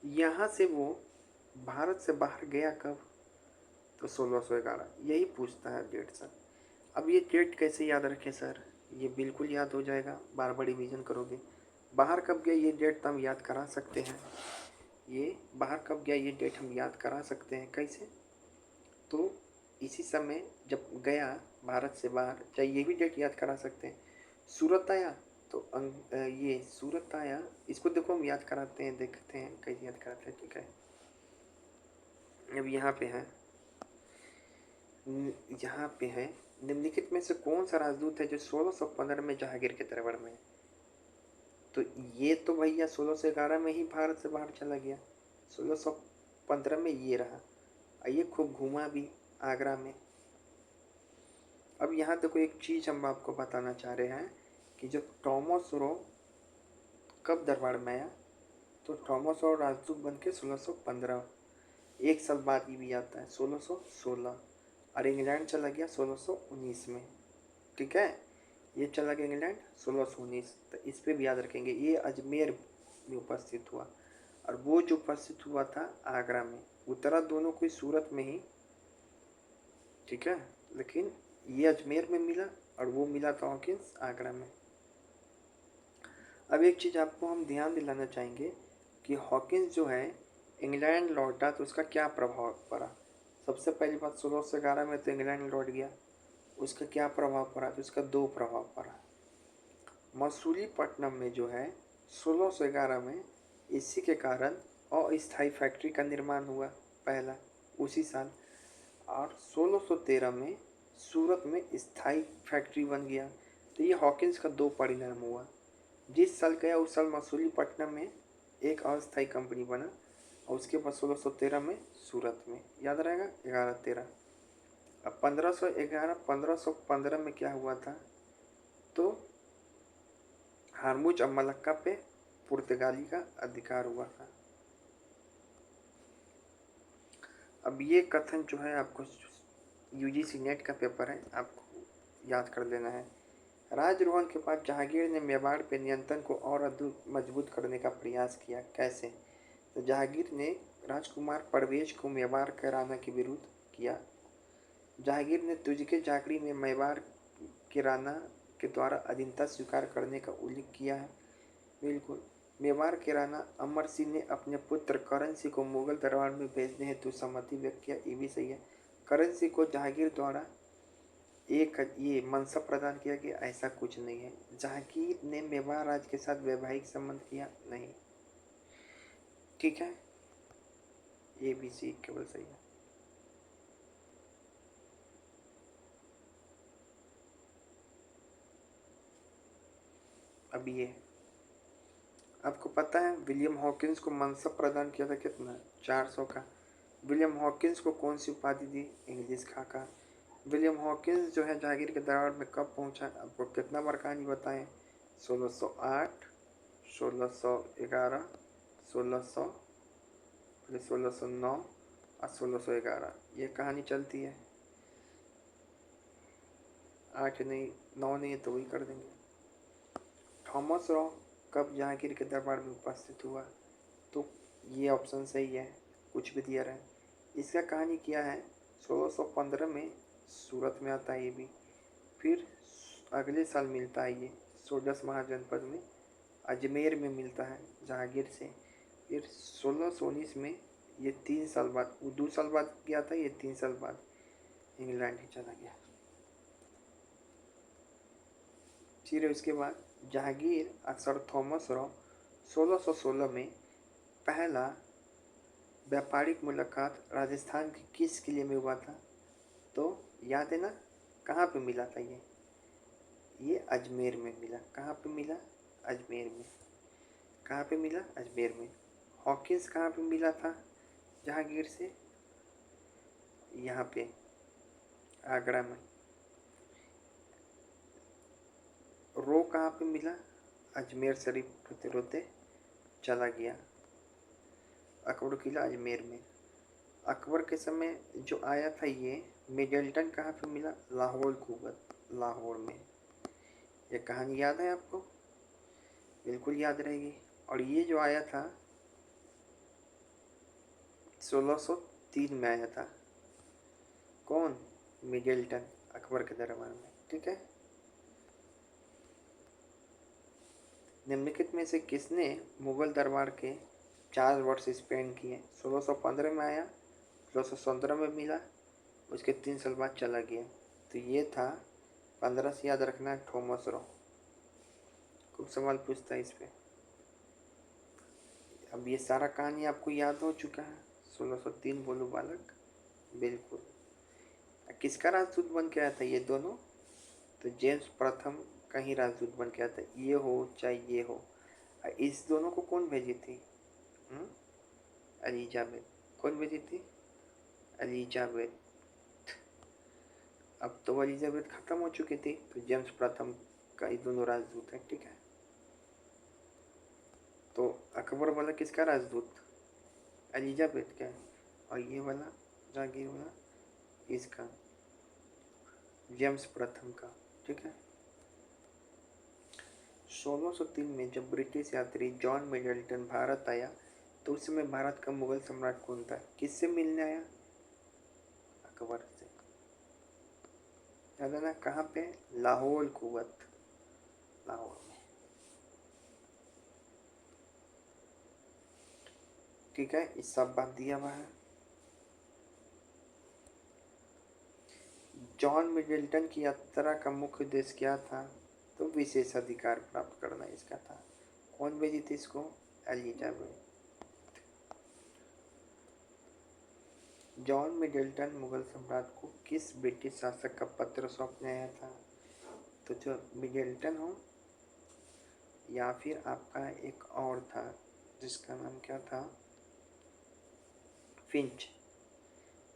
यहाँ से वो भारत से बाहर गया कब, तो 1611। यही पूछता है डेट सर। अब ये डेट कैसे याद रखें सर, ये बिल्कुल याद हो जाएगा, बार बार रिवीजन करोगे। बाहर कब गया ये डेट हम याद करा सकते हैं, ये बाहर कब गया ये डेट हम याद करा सकते हैं। कैसे, तो इसी समय जब गया भारत से बाहर, चाहे ये भी डेट याद करा सकते हैं। सूरत आया तो ये सूरत आया, इसको देखो हम याद कराते हैं, देखते हैं कैसे याद कराते हैं, ठीक है। अब यहाँ पे है निम्नलिखित में से कौन सा राजदूत है जो 1615 में जहांगीर के दरबार में, तो ये तो भैया 1611 में ही भारत से बाहर चला गया, 1615 में ये रहा। ये खूब घूमा भी आगरा में। अब यहाँ देखो एक चीज़ हम आपको बताना चाह रहे हैं कि जो थॉमस रो कब दरबार में आया, तो थॉमस रो राजदूत बन के 1615, 1 साल बाद ये भी आता है 1616, और इंग्लैंड चला गया 1619 में, ठीक है। ये चला गया इंग्लैंड 1619, तो इस पर भी याद रखेंगे। ये अजमेर में उपस्थित हुआ, और वो जो उपस्थित हुआ था आगरा में। उतरा दोनों कोई सूरत में ही, ठीक है, लेकिन ये अजमेर में मिला और वो मिला था हॉकिंस आगरा में। अब एक चीज़ आपको हम ध्यान दिलाना चाहेंगे कि हॉकिंस जो है इंग्लैंड लौटा तो उसका क्या प्रभाव पड़ा। सबसे पहली बात 1611 में तो इंग्लैंड लौट गया, उसका क्या प्रभाव पड़ा, तो उसका 2 प्रभाव पड़ा। मसूलीपट्टनम में जो है 1611 में इसी के कारण अस्थायी फैक्ट्री का निर्माण हुआ पहला उसी साल, और 1613 में सूरत में स्थायी फैक्ट्री बन गया। तो ये हॉकिंस का 2 परिणाम हुआ। जिस साल गया उस साल मसूलीपट्टनम में एक अस्थायी कंपनी बना, और उसके बाद 1613 में सूरत में, याद रहेगा 1113। अब 1515 में क्या हुआ था, तो हारमुज और मलक्का पे पुर्तगाली का अधिकार हुआ था। अब ये कथन जो है आपको यूजीसी नेट का पेपर है, आपको याद कर लेना है। राजरोहन के बाद जहांगीर ने मेवाड़ पे नियंत्रण को और अधिक मजबूत करने का प्रयास किया। कैसे, तो जहांगीर ने राजकुमार परवेज को मेवाड़ के राणा के विरुद्ध किया। जहांगीर ने तुझके जागरी में मेवाड़ के राणा के द्वारा अधीनता स्वीकार करने का उल्लेख किया है। बिल्कुल, मेवाड़ के राणा अमर सिंह ने अपने पुत्र करण सिंह को मुगल दरबार में भेजने हेतु सहमति व्यक्त किया, ये भी सही है। करण सिंह को जहांगीर द्वारा एक ये मनसब प्रदान किया गया, ऐसा कुछ नहीं है। जहांगीर ने मेवाड़ राज के साथ वैवाहिक संबंध किया नहीं, ठीक है, ये भी सी केवल सही है। अब ये आपको पता है विलियम हॉकिंस को मनसब प्रदान किया था कितना, 400 का। विलियम हॉकिंस को कौन सी उपाधि दी, इंग्लिश खां का। विलियम हॉकिंस जो है जहांगीर के दरबार में कब पहुंचा, आपको कितना बार कहानी बताएं, 1608, 1611, 1609 और 1611, ये कहानी चलती है। 8 नहीं 9 नहीं है तो वही कर देंगे। थॉमस रॉ कब जहांगीर के दरबार में उपस्थित हुआ? तो ये ऑप्शन सही है, कुछ भी दिया रहे। इसका कहानी क्या है? 1615 में सूरत में आता है ये भी। फिर अगले साल मिलता है ये सोडस महाजनपद में, अजमेर में मिलता है जहांगीर से। फिर 1619 में ये 3 साल बाद, वो 2 साल बाद गया था, ये 3 साल बाद इंग्लैंड ही चला गया। फिर उसके बाद जहांगीर और सर थॉमस रॉ 1616 में पहला व्यापारिक मुलाकात राजस्थान के किस किले में हुआ था? तो याद है ना, कहाँ पे मिला था ये अजमेर में मिला। कहाँ पे मिला? अजमेर में। कहाँ पे मिला? अजमेर में। हॉकिंस कहाँ पे मिला था जहांगीर से? यहाँ पे आगरा में। रो कहाँ पे मिला? अजमेर शरीफ रोते रोते चला गया। अकबर किला अजमेर में। अकबर के समय जो आया था ये मिडल्टन कहाँ पे मिला? लाहौर कुवत, लाहौर में। ये कहानी याद है आपको? बिल्कुल याद रहेगी। और ये जो आया था 1603 में आया था। कौन? मिडल्टन, अकबर के दरबार में। ठीक है। निम्नलिखित में से किसने मुगल दरबार के 4 वर्ष स्पेंड किए? 1615 में आया, 1617 में मिला, उसके 3 साल बाद चला गया। तो ये था 15 से याद रखना है, थॉमस रॉ। खूब सवाल पूछता है इस पे। अब ये सारा कहानी आपको याद हो चुका है। 1603 बोलो बालक। बिल्कुल। किसका राजदूत बन के आया था ये दोनों? तो जेम्स प्रथम का ही राजदूत बन के आया था। ये हो चाहे ये हो, इस दोनों को कौन भेजी थी? एलिजाबेथ। कौन भेजी थी? एलिजाबेथ। अब तो एलिजाबेथ खत्म हो चुकी थी, तो जेम्स प्रथम का ये दोनों राजदूत है। ठीक है। तो अकबर वाला किसका राजदूत? एलिजाबेथ का। और ये वाला जहांगीर वाला इसका, जेम्स प्रथम का। ठीक है। 1603 में जब ब्रिटिश यात्री जॉन मिडल्टन भारत आया तो उस समय भारत का मुगल सम्राट कौन था? किससे मिलने आया? अकबर से। याद है ना? कहाँ पे? लाहौर कुवत, लाहौर में। ठीक है, इस सब बात दिया हुआ है। जॉन मिडल्टन की यात्रा का मुख्य उद्देश्य क्या था? तो विशेष अधिकार प्राप्त करना इसका था। कौन भेजी थी इसको? एलिजाबेथ। जॉन मिडल्टन मुगल सम्राट को किस ब्रिटिश शासक का पत्र सौंपने आया था? तो जो मिडल्टन हो, या फिर आपका एक और था जिसका नाम क्या था? फिंच।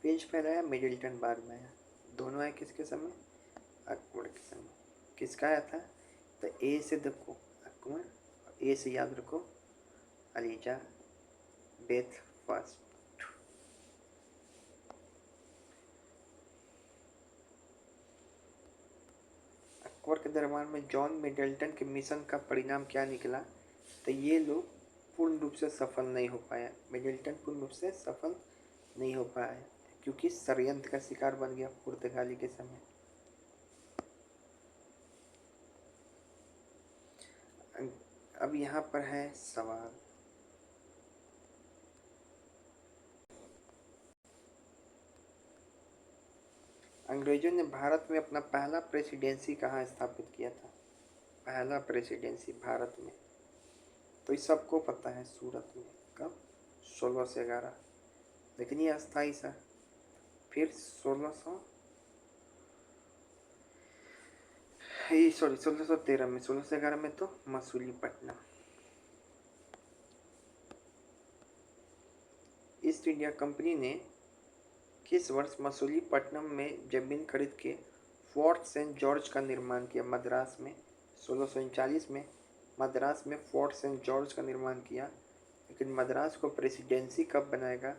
फिंच पहले आया, मिडल्टन बाद में आया। दोनों आए किसके समय? अकबर के समय। किसका आया था? तो ए से देखो अकबर, ए से याद रखो एलिजाबेथ फर्स्ट। अकबर के दरबार में जॉन मिडल्टन के मिशन का परिणाम क्या निकला? तो ये लोग पूर्ण रूप से सफल नहीं हो पाया। मिडल्टन पूर्ण रूप से सफल नहीं हो पाया क्योंकि षड्यंत्र का शिकार बन गया पुर्तगाली के समय। अब यहाँ पर है सवाल। अंग्रेजों ने भारत में अपना पहला प्रेसिडेंसी कहाँ स्थापित किया था? पहला प्रेसिडेंसी भारत में, तो इस सबको पता है, सूरत में। कब? 16 से 11। लेकिन ये अस्थाई सा। फिर 1600 सॉरी 1613 में, 16 से 11 में तो मसूलीपट्टनम। ईस्ट इंडिया कंपनी ने किस वर्ष मसूलीपट्टनम में जमीन खरीद के फोर्ट सेंट जॉर्ज का निर्माण किया? मद्रास में। 1639 में मद्रास में फोर्ट सेंट जॉर्ज का निर्माण किया। लेकिन मद्रास को प्रेसिडेंसी कब बनाएगा?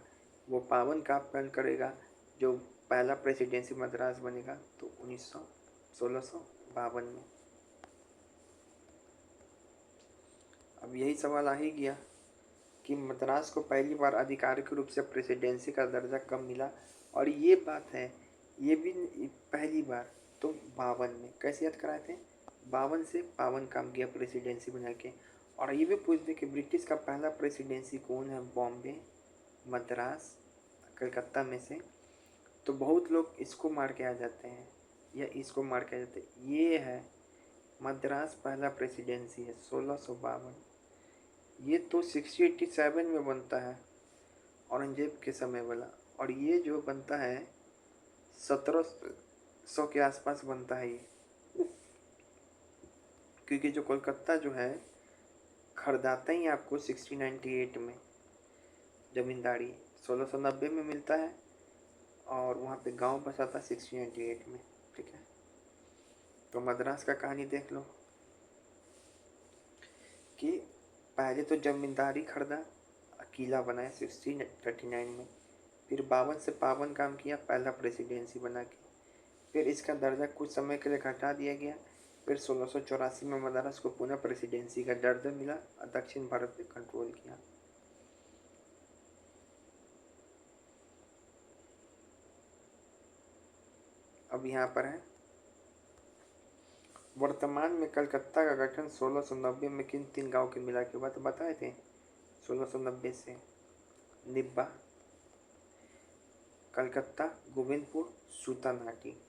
वो पावन का प्रण करेगा जो पहला प्रेसिडेंसी मद्रास बनेगा, तो 1652 में। अब यही सवाल आ ही गया कि मद्रास को पहली बार आधिकारिक रूप से प्रेसिडेंसी का दर्जा कब मिला। और ये बात है, ये भी पहली बार तो 52 में। कैसे याद कराए थे? 52 से 52 काम किया प्रेसिडेंसी बना के। और ये भी पूछ दे कि ब्रिटिश का पहला प्रेसिडेंसी कौन है? बॉम्बे, मद्रास, कलकत्ता में से। तो बहुत लोग इसको मार के आ जाते हैं या इसको मार के आ जाते हैं। ये है मद्रास पहला प्रेसिडेंसी है 1652। ये तो 1687 में बनता है औरंगजेब के समय वाला। और ये जो बनता है 1700 के आसपास बनता है ये। क्योंकि जो कोलकाता जो है खरीदाता ही आपको 1698 में ज़मींदारी 1690 में मिलता है और वहाँ पे गांव बसा था 1698 में। ठीक है, तो मद्रास का कहानी देख लो कि पहले तो जमींदारी खरीदा, किला बनाया 1639 में। फिर 52 से 52 काम किया, पहला प्रेसिडेंसी बना के। फिर इसका दर्जा कुछ समय के लिए घटा दिया गया। फिर 1684 में मद्रास को पुनः प्रेसिडेंसी का दर्जा मिला और दक्षिण भारत पे कंट्रोल किया। अब यहाँ पर है वर्तमान में कलकत्ता का गठन 1690 में किन 3 गांव के मिला के बाद बताए थे? 1690 से निब्बा, कलकत्ता, गोविंदपुर, सूतानाटी।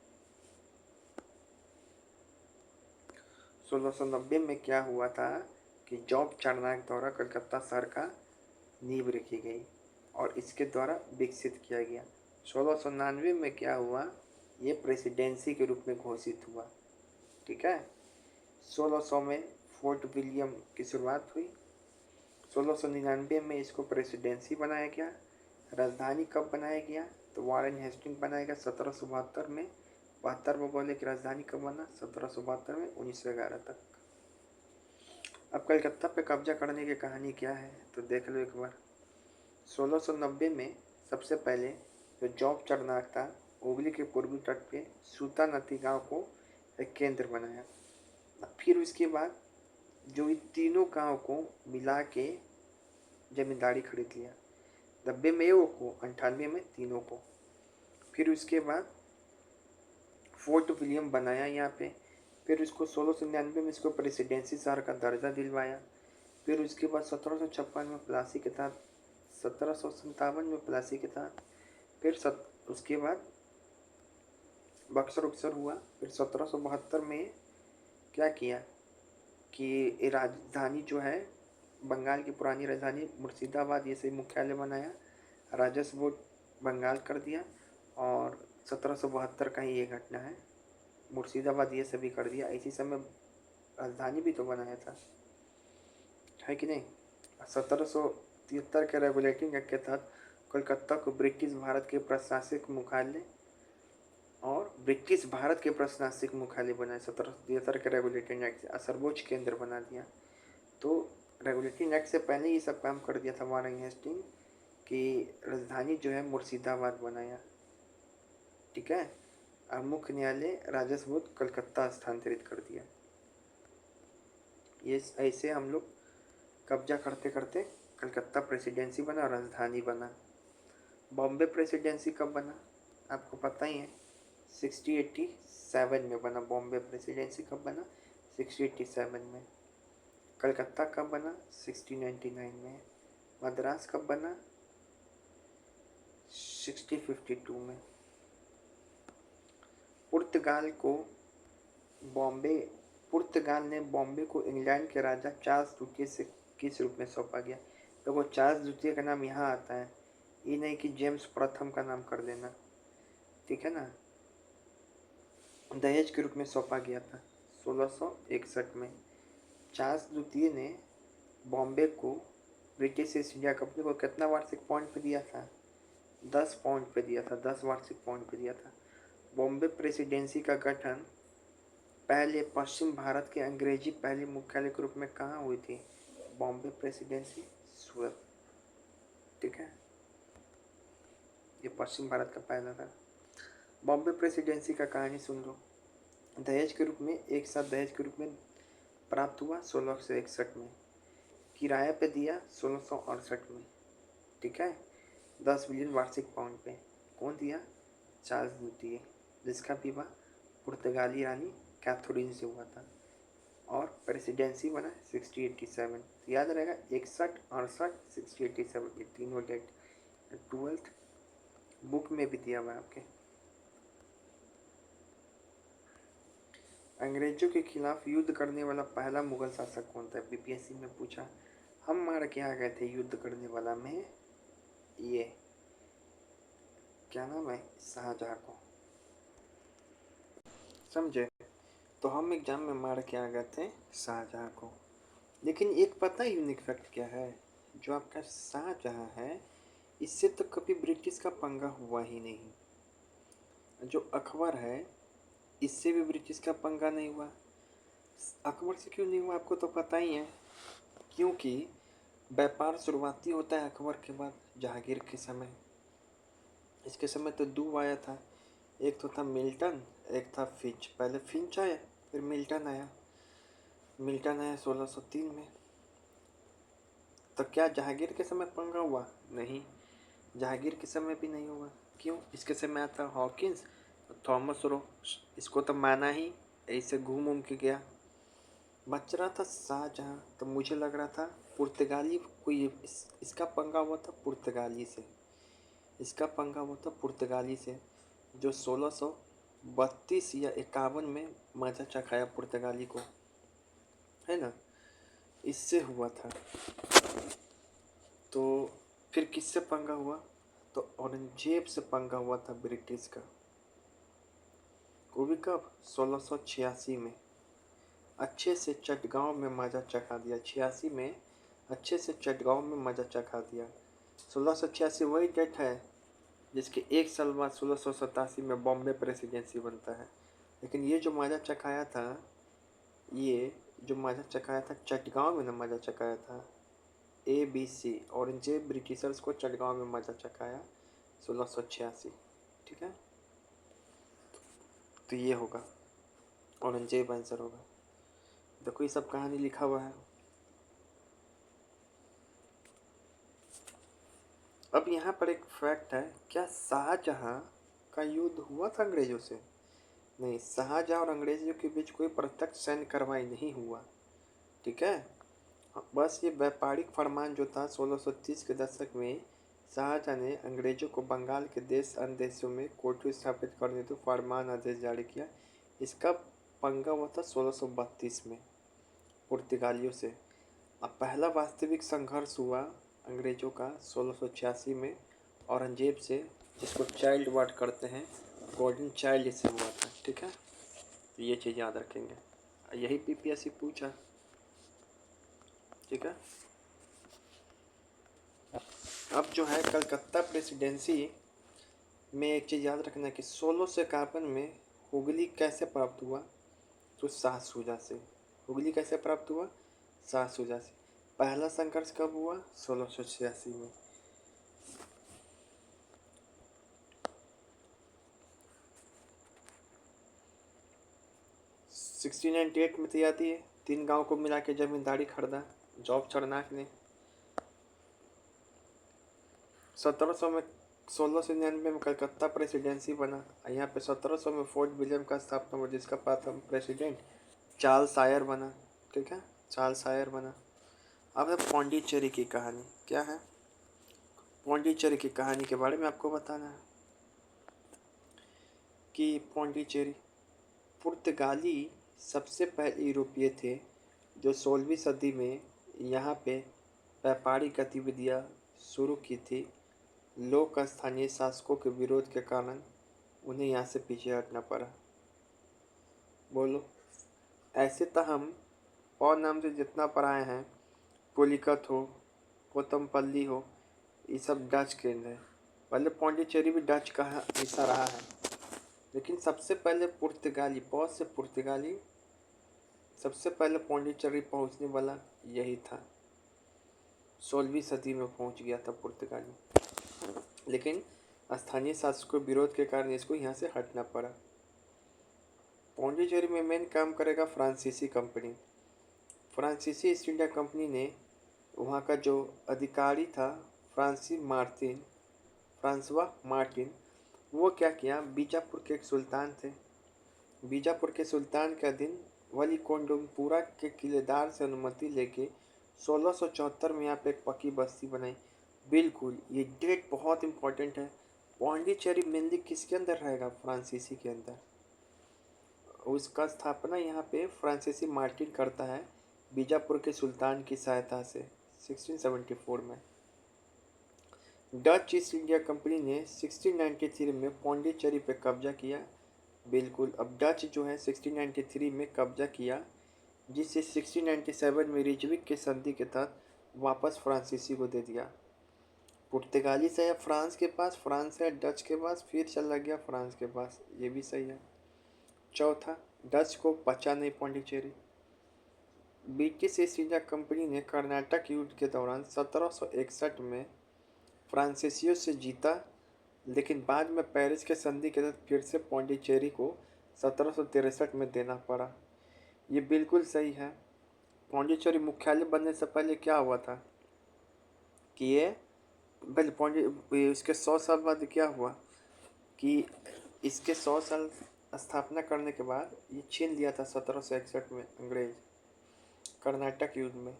1690 में क्या हुआ था कि जॉब चारनाक द्वारा कलकत्ता शहर का नींव रखी गई और इसके द्वारा विकसित किया गया। 1699 में क्या हुआ? ये प्रेसिडेंसी के रूप में घोषित हुआ। ठीक है, 1600 में फोर्ट विलियम की शुरुआत हुई। 1699 में इसको प्रेसिडेंसी बनाया गया। राजधानी कब बनाया गया? तो वारेन हेस्टिंग बनाया गया 1772 में। 72 में बोले कि राजधानी कब बना? 1772 में 1911 तक। अब कलकत्ता पे कब्जा करने की कहानी क्या है तो देख लो एक बार। 1690 में सबसे पहले जो जॉब चारनाक था हुगली के पूर्वी तट पे सूतानदी गांव को एक केंद्र बनाया। फिर उसके बाद जो इन तीनों गांव को मिला के जमींदारी खरीद लिया। 90 में वो को, 98 में तीनों को। फिर उसके बाद फोर्ट विलियम बनाया यहाँ पे। फिर उसको 1699 में इसको प्रेसिडेंसी शहर का दर्जा दिलवाया। फिर उसके बाद 1756 में प्लासी के तहत, 1757 में प्लासी के तहत। फिर उसके बाद बक्सर उक्सर हुआ। फिर 1772 में क्या किया कि राजधानी जो है बंगाल की पुरानी राजधानी मुर्शिदाबाद ये से मुख्यालय बनाया। राजस्व बोर्ड बंगाल कर दिया। और 1772 का ही ये घटना है, मुर्शिदाबाद ये सभी कर दिया। इसी समय राजधानी भी तो बनाया था, है कि नहीं? 1773 के रेगुलेटिंग एक्ट के तहत कोलकाता को ब्रिटिश भारत के प्रशासनिक मुख्यालय और ब्रिटिश भारत के प्रशासनिक मुख्यालय बनाए 1773 के रेगुलेटिंग एक्ट से। सर्वोच्च केंद्र बना दिया। तो रेगुलेटिंग एक्ट से पहले ये सब काम कर दिया था वारेन हेस्टिंग कि राजधानी जो है मुर्शिदाबाद बनाया। ठीक है, और मुख्य न्यायालय राजस्व बोर्ड कलकत्ता स्थानांतरित कर दिया। ये ऐसे हम लोग कब्जा करते करते कलकत्ता प्रेसिडेंसी बना, राजधानी बना। बॉम्बे प्रेसिडेंसी कब बना आपको पता ही है, 1687 में बना। बॉम्बे प्रेसिडेंसी कब बना? 1687 में। कलकत्ता कब बना? 1699 में। मद्रास कब बना? 1652 में। पुर्तगाल ने बॉम्बे को इंग्लैंड के राजा चार्ल्स द्वितीय से किस रूप में सौंपा गया? तो वो चार्ल्स द्वितीय का नाम यहाँ आता है, ये नहीं कि जेम्स प्रथम का नाम कर देना। ठीक है ना, दहेज के रूप में सौंपा गया था 1661 में। चार्ल्स द्वितीय ने बॉम्बे को ब्रिटिश ईस्ट इंडिया कंपनी को कितना वार्षिक पॉइंट पे दिया था? 10 पॉइंट पे दिया था, 10 वार्षिक पॉइंट पे दिया था। बॉम्बे प्रेसिडेंसी का गठन पहले पश्चिम भारत के अंग्रेजी पहले मुख्यालय के रूप में कहाँ हुई थी? बॉम्बे प्रेसिडेंसी, सूरत। ठीक है, ये पश्चिम भारत का पहला था। बॉम्बे प्रेसिडेंसी का कहानी सुन लो। दहेज के रूप में, एक साथ दहेज के रूप में प्राप्त हुआ 1661 में। किराए पे दिया 1668 में, ठीक है। 10 बिलियन वार्षिक पाउंड पे कौन दिया? चार्ल्स द्वितीय, जिसका विवाह पुर्तगाली रानी कैथरीन से हुआ था। और प्रेसिडेंसी बना 1687। याद रहेगा 61, 68, 1687 ये तीनों डेट 12th बुक में भी दिया हुआ है आपके। अंग्रेजों के खिलाफ युद्ध करने वाला पहला मुगल शासक कौन था? बीपीएससी में पूछा। हम मार के आ गए थे युद्ध करने वाला में, ये क्या नाम है, शाहजहां को, समझे। तो हम एग्जाम में मार के आ गए थे शाहजहां को। लेकिन एक पता है यूनिक फैक्ट क्या है? जो आपका शाहजहां है, इससे तो कभी ब्रिटिश का पंगा हुआ ही नहीं। जो अकबर है, इससे भी ब्रिटिश का पंगा नहीं हुआ। अकबर से क्यों नहीं हुआ आपको तो पता ही है, क्योंकि व्यापार शुरुआती होता है अकबर के बाद जहांगीर के समय। इसके समय तो दो आया था, एक तो था मिल्टन, एक था फिंच। पहले फिंच आया, फिर मिल्टन आया। मिल्टन आया 1603 में। तो क्या जहांगीर के समय पंगा हुआ? नहीं, जहांगीर के समय भी नहीं हुआ। क्यों? इसके समय आता हॉकिंस, थॉमस रो, इसको तो माना ही, ऐसे घूम उम के गया। बच रहा था शाहजहां। तो मुझे लग रहा था पुर्तगाली कोई इसका पंगा हुआ था पुर्तगाली से। इसका पंगा हुआ था पुर्तगाली से, जो 1632 या 51 में मजा चखाया पुर्तगाली को, है ना, इससे हुआ था। तो फिर किससे पंगा हुआ? तो औरंगजेब से पंगा हुआ था ब्रिटिश का। वो भी कब? 1686 में। अच्छे से चटगांव में मजा चखा दिया। 86 में अच्छे से चटगांव में मजा चखा दिया। 1686 वही डेट है जिसके एक साल बाद 1687 में बॉम्बे प्रेसिडेंसी बनता है। लेकिन ये जो मजा चखाया था, ये जो मजा चखाया था चटगांव में ना मजा चखाया था। ABC औरंगजेब ब्रिटिशर्स को चटगांव में मजा चखाया 1686, ठीक है। तो ये होगा, औरंगजेब आंसर होगा। देखो ये सब कहानी लिखा हुआ है। अब यहाँ पर एक फैक्ट है, क्या शाहजहां का युद्ध हुआ था अंग्रेजों से? नहीं, शाहजहां और अंग्रेजों के बीच कोई प्रत्यक्ष सैन्य कार्रवाई नहीं हुआ, ठीक है। बस ये व्यापारिक फरमान जो था 1630 के दशक में, शाहजहां ने अंग्रेजों को बंगाल के देश अन्य देशों में कोठरी स्थापित करने तो फरमान आदेश जारी किया। इसका पंगा हुआ था 1632 में पुर्तगालियों से। अब पहला वास्तविक संघर्ष हुआ अंग्रेजों का 1686 में औरंगजेब से, जिसको चाइल्ड वार करते हैं, गोल्डन चाइल्ड इससे हुआ था, ठीक है। तो ये चीज़ याद रखेंगे, यही पीपीएससी पूछा, ठीक है। अब जो है कलकत्ता प्रेसिडेंसी में एक चीज़ याद रखना कि 1651 में हुगली कैसे प्राप्त हुआ? तो शाह शुजा से। हुगली कैसे प्राप्त हुआ? शाह शुजा से। पहला संघर्ष कब हुआ? 1686 में। सिक्सटीन 1698 में तो आती है, 3 गांव को मिला के जमींदारी खरीदा जॉब चरनाक ने। 1700 में 1699 में कलकत्ता प्रेसिडेंसी बना। यहाँ पे 1700 में फोर्ट विलियम का स्थापना हुआ, जिसका प्रथम प्रेसिडेंट चार्ल्स आयर बना, ठीक है, चार्ल्स आयर बना। अब है पौंडीचेरी की कहानी। क्या है? पौंडीचेरी की कहानी के बारे में आपको बताना है कि पौंडीचेरी पुर्तगाली सबसे पहले यूरोपीय थे जो 16वीं सदी में यहाँ पे व्यापारिक गतिविधियाँ शुरू की थी। लोग स्थानीय शासकों के विरोध के कारण उन्हें यहाँ से पीछे हटना पड़ा। बोलो, ऐसे तो हम और नाम से जितना पढ़ाए हैं, पुलिकत हो, कोतमपल्ली हो, ये सब डच केंद्र है। पहले पौंडीचेरी भी डच का हिस्सा रहा है, लेकिन सबसे पहले पुर्तगाली, बहुत से पुर्तगाली सबसे पहले पौंडीचेरी पहुंचने वाला यही था। 16वीं सदी में पहुंच गया था पुर्तगाली, लेकिन स्थानीय शासकों के विरोध के कारण इसको यहाँ से हटना पड़ा। पौंडीचेरी में मेन काम करेगा फ्रांसीसी कंपनी। फ्रांसीसी ईस्ट इंडिया कंपनी ने वहाँ का जो अधिकारी था फ्रांसवा मार्टिन, वो क्या किया, बीजापुर के एक सुल्तान थे, बीजापुर के सुल्तान के अधीन वलीकोंडमपुरा के किलेदार से अनुमति लेके 1674 में यहाँ पे एक पक्की बस्ती बनाई। बिल्कुल, ये डेट बहुत इंपॉर्टेंट है। पौंडीचेरी मेनली किसके अंदर रहेगा, फ्रांसीसी के अंदर। उसका स्थापना यहाँ पे फ्रांसीसी मार्टिन करता है बीजापुर के सुल्तान की सहायता से 1674 में। डच ईस्ट इंडिया कंपनी ने 1693 में पौंडीचेरी पे कब्जा किया। बिल्कुल, अब डच जो है 1693 में कब्जा किया, जिसे 1697 में रिजविक के संधि के तहत वापस फ्रांसीसी को दे दिया। पुर्तगाली से या फ्रांस के पास, फ्रांस से डच के पास, फिर चला गया फ्रांस के पास, ये भी सही है। चौथा, डच को बचा नहीं Pondicherry. British east India company ने कर्नाटक युद्ध के दौरान 1761 में फ्रांसीसियों से जीता, लेकिन बाद में पेरिस के संधि के तहत फिर से पौंडीचेरी को 1763 में देना पड़ा। ये बिल्कुल सही है। पौंडीचेरी मुख्यालय बनने से पहले क्या हुआ था कि ये पहले इसके 100 साल बाद क्या हुआ कि इसके 100 साल स्थापना करने के बाद ये छीन लिया था 1761 में अंग्रेज कर्नाटक युद्ध में,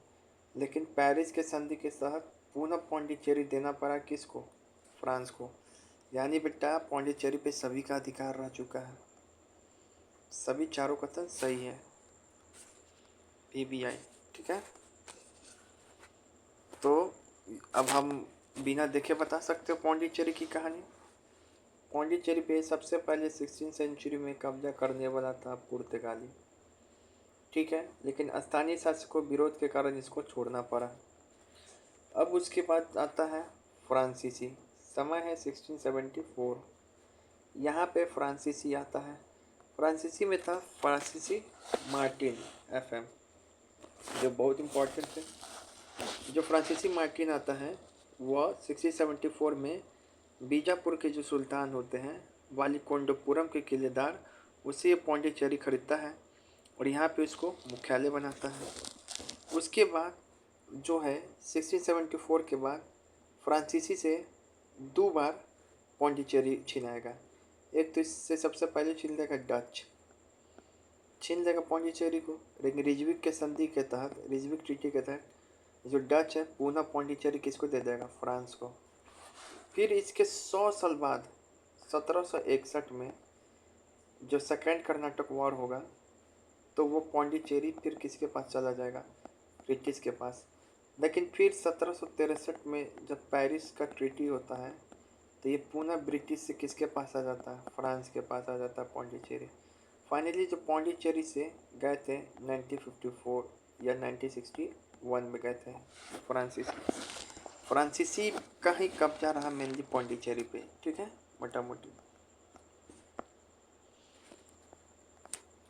लेकिन पेरिस के संधि के तहत पुनः पौंडीचेरी देना पड़ा किसको, फ्रांस को। यानी बेटा पौंडीचेरी पे सभी का अधिकार रह चुका है। सभी चारों कथन सही है, PBI, ठीक है। तो अब हम बिना देखे बता सकते हो पौंडीचेरी की कहानी। पौंडीचेरी पे सबसे पहले 16वीं सेंचुरी में कब्जा करने वाला था पुर्तगाली, ठीक है, लेकिन स्थानीय शासकों विरोध के कारण इसको छोड़ना पड़ा। अब उसके बाद आता है फ्रांसीसी, समय है 1674। यहाँ पे फ्रांसीसी आता है। फ्रांसीसी में था फ्रांसीसी मार्टिन FM, जो बहुत इम्पोर्टेंट है। जो फ्रांसीसी मार्टिन आता है वह 1674 में बीजापुर के जो सुल्तान होते हैं वालीकोंडपुरम के किलेदार, उसे पौंडीचेरी खरीदता है और यहाँ पे उसको मुख्यालय बनाता है। उसके बाद जो है 1674 के बाद फ्रांसीसी से 2 बार पौंडीचेरी छिनाएगा। एक तो इससे सबसे पहले छीन लेगा डच, छीन लेगा पौंडीचेरी को, लेकिन रिजविक के संधि के तहत, रिजविक ट्रीटी के तहत जो डच है पुनः पौंडीचेरी किसको दे देगा, फ्रांस को। फिर इसके 100 साल बाद 1761 में जो सेकेंड कर्नाटक वॉर होगा, तो वो पौंडीचेरी फिर किसके पास चला जाएगा, ब्रिटिश के पास। लेकिन फिर 1763 में जब पेरिस का ट्रीटी होता है, तो ये पुनः ब्रिटिश से किसके पास आ जाता है, फ्रांस के पास आ जाता है पौंडीचेरी। फाइनली जो पौंडीचेरी से गए थे 1954 या 1961 में गए थे फ्रांसीसी का ही कब्जा रहा मेनली पौंडीचेरी पे, ठीक है, मोटा मोटी।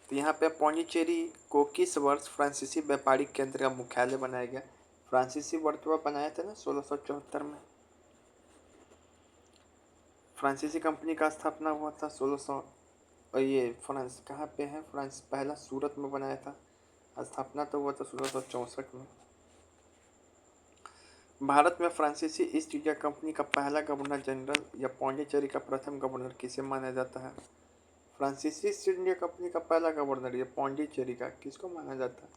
तो यहाँ पे पौंडीचेरी को किस वर्ष फ्रांसीसी व्यापारिक केंद्र का मुख्यालय बनाया गया। फ्रांसीसी वर्तवा बनाया था ना 1674 में। फ्रांसीसी कंपनी का स्थापना हुआ था 1600, और ये फ्रांस कहाँ पे है, फ्रांस पहला सूरत में बनाया था, स्थापना तो हुआ था 1664 में। भारत में फ्रांसीसी ईस्ट इंडिया कंपनी का पहला गवर्नर जनरल या पौंडीचेरी का प्रथम गवर्नर किसे माना जाता है। फ्रांसीसी ईस्ट इंडिया कंपनी का पहला गवर्नर या पौंडीचेरी का किसको माना जाता है,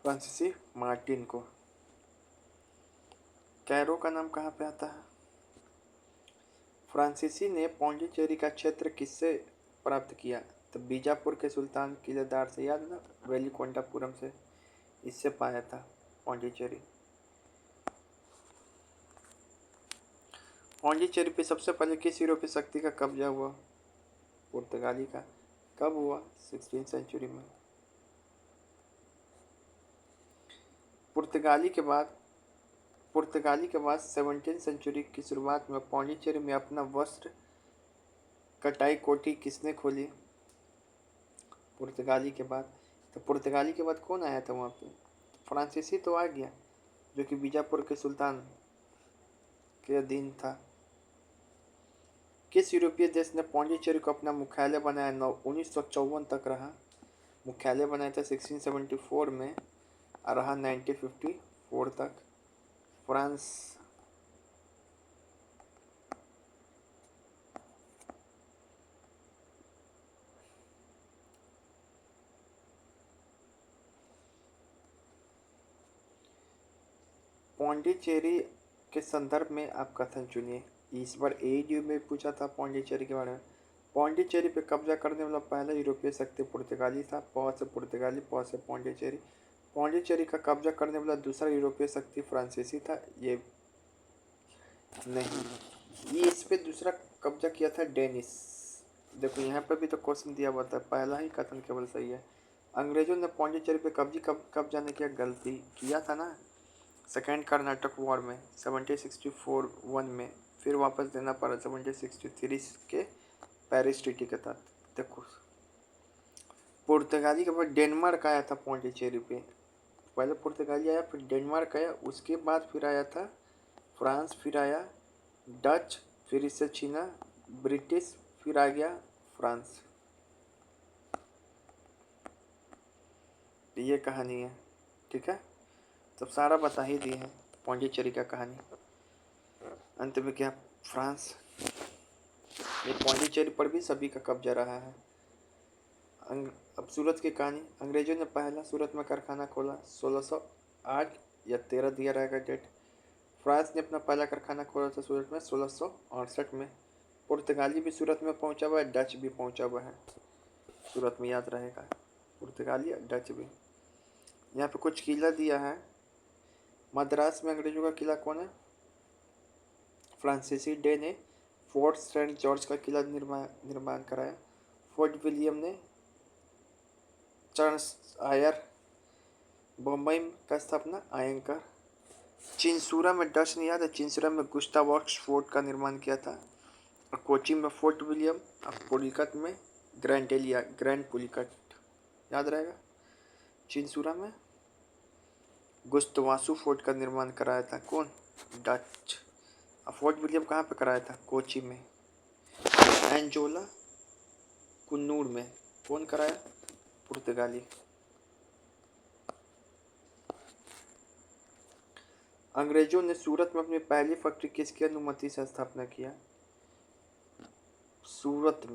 फ्रांसीसी मार्टिन को। कैरो का नाम कहाँ पे आता है। फ्रांसीसी ने पौंडीचेरी का क्षेत्र किससे प्राप्त किया, तो बीजापुर के सुल्तान किलेदार से, याद ना, वेलिकोंडापुरम से, इससे पाया था पौंडीचेरी। पौंडीचेरी पे सबसे पहले किस यूरोपीय शक्ति का कब्जा हुआ, पुर्तगाली का। कब हुआ, 16वीं सेंचुरी में। पुर्तगाली के बाद 17वीं सेंचुरी की शुरुआत में पौंडीचेरी में अपना वस्त्र कटाई कोठी किसने खोली, पुर्तगाली के बाद। तो पुर्तगाली के बाद कौन आया था वहाँ पे, फ्रांसीसी तो आ गया, जो कि बीजापुर के सुल्तान के अधीन था। किस यूरोपीय देश ने पौंडीचेरी को अपना मुख्यालय बनाया, 1954 तक रहा। मुख्यालय बनाया था 1674 में और रहा 1954 तक। फ्रांस। पौंडीचेरी के संदर्भ में आप कथन चुनिए। इस बार एडीयू में पूछा था पौंडीचेरी के बारे में। पौंडीचेरी पे कब्जा करने वाला पहला यूरोपीय शक्ति पुर्तगाली था। प से पुर्तगाली, प से पौंडीचेरी। पौंडीचेरी का कब्जा करने वाला दूसरा यूरोपीय शक्ति फ्रांसीसी था। ये नहीं, ये इस पे दूसरा कब्जा किया था डेनिस। देखो यहाँ पे भी तो क्वेश्चन दिया हुआ था, पहला ही कथन केवल सही है। अंग्रेजों ने पौंडीचेरी पे कब्जा नहीं किया, गलती किया था ना सेकेंड कर्नाटक वॉर में 1764 में, फिर वापस देना पड़ा 1763 के पेरिस ट्रीटी के तहत। देखो पुर्तगाली के बाद डेनमार्क आया था पौंडीचेरी पे। पहले पुर्तगाली आया, फिर डेनमार्क आया, उसके बाद फिर आया था फ्रांस, फिर आया डच, फिर इससे चीना, ब्रिटिश, फिर आ गया फ्रांस। ये कहानी है, ठीक है। तो सारा बता ही दिए हैं पौंडीचेरी का कहानी। अंत में क्या, फ्रांस। ये पौंडीचेरी पर भी सभी का कब्जा रहा है। अब सूरत की कहानी। अंग्रेजों ने पहला सूरत में कारखाना खोला 1608 या 13 दिया रहेगा डेट। फ्रांस ने अपना पहला कारखाना खोला था सूरत में 1668 में। पुर्तगाली भी सूरत में पहुंचा हुआ है, डच भी पहुंचा हुआ है सूरत में, याद रहेगा। पुर्तगाली और डच भी। यहाँ पे कुछ किला दिया है। मद्रास में अंग्रेजों का किला कौन है? फ्रांसीसी डे ने फोर्ट सेंट जॉर्ज का किला निर्माण कराया। फोर्ट विलियम ने चार्ल्स आयर। बम्बई का स्थापना आयंकर। चिंसूरा में डच ने, याद है, चिंसूरा में गुस्टावॉक्स फोर्ट का निर्माण किया था। और कोची में फोर्ट विलियम, और पुलिकट में ग्रैंड पुलिकट, याद रहेगा। चिंसूरा में गुस्तावासु फोर्ट का निर्माण कराया था कौन? डच। और फोर्ट विलियम कहाँ पे कराया था? कोची में। एंजोला कुन्नूर में कौन कराया? पुर्तगाली। अंग्रेजों ने सूरत में अपनी पहली फैक्ट्री किसकी अनुमति से स्थापना किया? सूरत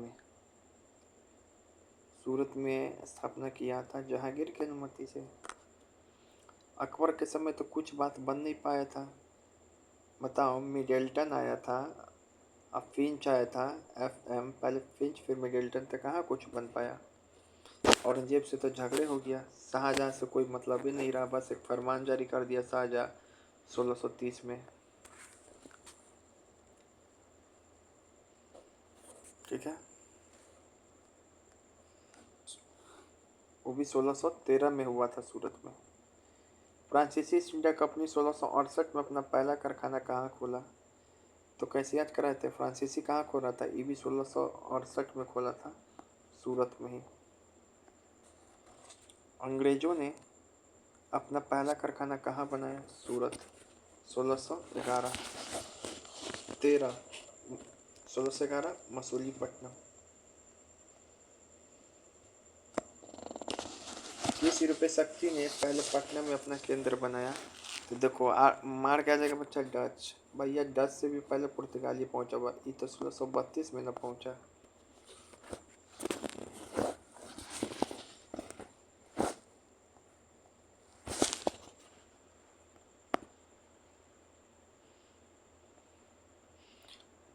में स्थापना किया था जहांगीर की अनुमति से। अकबर के समय तो कुछ बात बन नहीं पाया था। बताओ, मिडिल्टन आया था, अब फिंच आया था, FM, पहले फिंच फिर मिडिल्टन, तक कहाँ कुछ बन पाया। औरंगजेब से तो झगड़े हो गया। शाहजहाँ से कोई मतलब ही नहीं रहा, बस एक फरमान जारी कर दिया शाहजहाँ 1630 में, ठीक है। वो भी 1613 में हुआ था सूरत में। फ्रांसीसी ईस्ट इंडिया कंपनी 1668 में अपना पहला कारखाना कहाँ खोला? तो कैसे याद कराए थे? फ्रांसीसी कहाँ खोला था? ये भी 1668 में खोला था, सूरत में ही। अंग्रेजों ने अपना पहला कारखाना कहाँ बनाया? सूरत। 1611 13 1611 मसूलीपट्टनम। किस यूरोपीय शक्ति ने पहले पटना में अपना केंद्र बनाया? तो देखो मार क्या जाएगा बच्चा? डच। भैया डच से भी पहले पुर्तगाली पहुंचा हुआ, ये तो 1632 में न पहुंचा।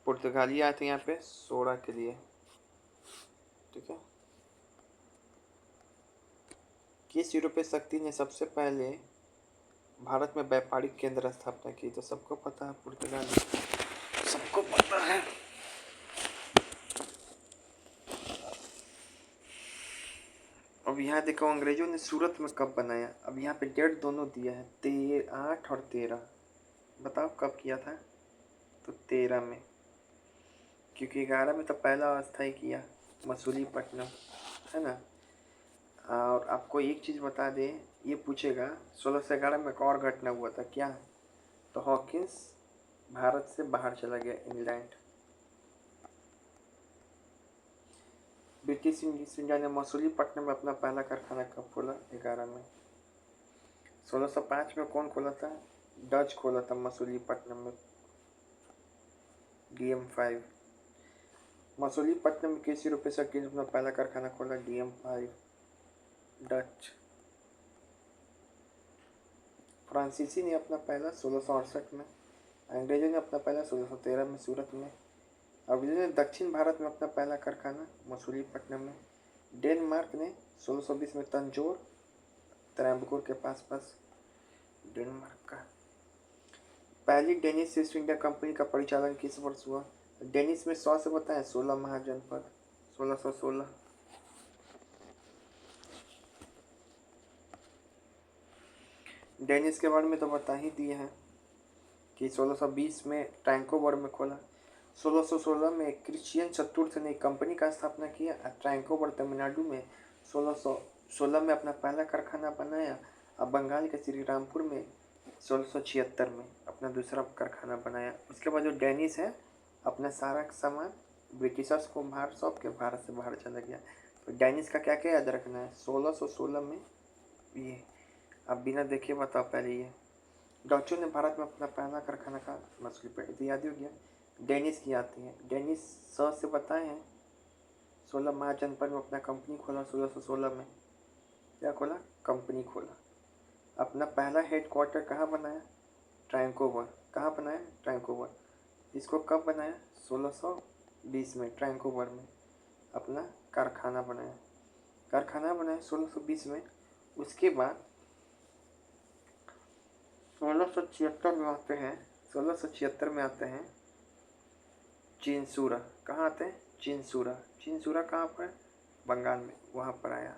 पुर्तगाली आए थे यहाँ पे सोडा के लिए, ठीक है। किस यूरोपीय शक्ति ने सबसे पहले भारत में व्यापारिक केंद्र स्थापना की? तो सबको पता है, पुर्तगाली, सबको पता है। अब यहाँ देखो अंग्रेजों ने सूरत में कब बनाया। अब यहाँ पे डेट दोनों दिया है, 8 और 13। बताओ कब किया था? तो 13 में, क्योंकि 11 में तो पहला अस्थाई किया मसूलीपट्टनम, है ना। और आपको एक चीज़ बता दें, ये पूछेगा 1611 में एक और घटना हुआ था क्या? तो हॉकिंस भारत से बाहर चला गया, इंग्लैंड। ब्रिटिश इंडिया ने मसूलीपट्टनम में अपना पहला कारखाना कब खोला? 11 में। 1605 में कौन खोला था? डच खोला था मसूलीपट्टनम में, DM5। मसूलीपट्टनम में किसी रुपये से ने अपना पहला कारखाना खोला, DM5 डच। फ्रांसीसी ने अपना पहला 1668 में, अंग्रेजों ने अपना पहला 1613 में सूरत में, अंग्रेजों ने दक्षिण भारत में अपना पहला कारखाना मसूलीपट्टनम में, डेनमार्क ने 1620 में तंजोर त्रैम्बकोर के पास डेनमार्क का। पहली डेनिश ईस्ट इंडिया कंपनी का परिचालन किस वर्ष हुआ? डेनिश में 100 से बताएं 16 महाजनपद, 1616। डेनिश के बारे में तो बता ही दिए हैं कि 1620 में ट्रैंकोवर में खोला, 1616 में क्रिश्चियन चतुर्थ ने कंपनी का स्थापना किया। ट्रैंकोवर तमिलनाडु में 1616 में अपना पहला कारखाना बनाया। अब बंगाल के श्रीरामपुर में 1676 में अपना दूसरा कारखाना बनाया। उसके बाद जो डेनिश है अपना सारा सामान ब्रिटिशर्स को बाहर सौंप के भारत से बाहर चला गया। तो डेनिश का क्या क्या याद रखना है? 1616 में ये, अब बिना देखे बताओ पहले ये। डचों ने भारत में अपना पहला कारखाना का मछली तो याद ही हो गया। डेनिश की आती है, डेनिश से बताए हैं 16 महाजनपद में अपना कंपनी खोला। 1616 में क्या खोला? कंपनी खोला। अपना पहला हेडक्वार्टर कहाँ बनाया? ट्रैंकोवर। कहाँ बनाया? ट्रैंकोवर। इसको कब बनाया? 1620 में ट्रैंकोवर में अपना कारखाना बनाया। 1620 में। उसके बाद 1676 में आते हैं, 1676 में आते हैं चिंसूरा। कहाँ आते हैं? चिंसूरा। चिंसूरा कहाँ पर? बंगाल में, वहाँ पर आया।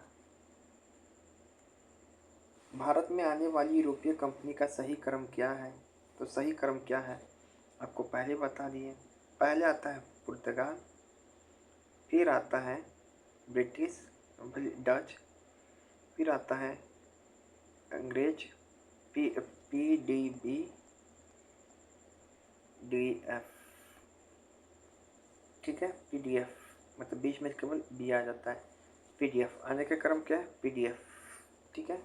भारत में आने वाली यूरोपीय कंपनी का सही क्रम क्या है? तो सही क्रम क्या है आपको पहले बता दिए। पहले आता है पुर्तगाल, फिर आता है ब्रिटिश डच, फिर आता है अंग्रेज, PDB DF, ठीक है। PDF मतलब बीच में केवल B आ जाता है। PDF आने का क्रम क्या है? PDF, ठीक है।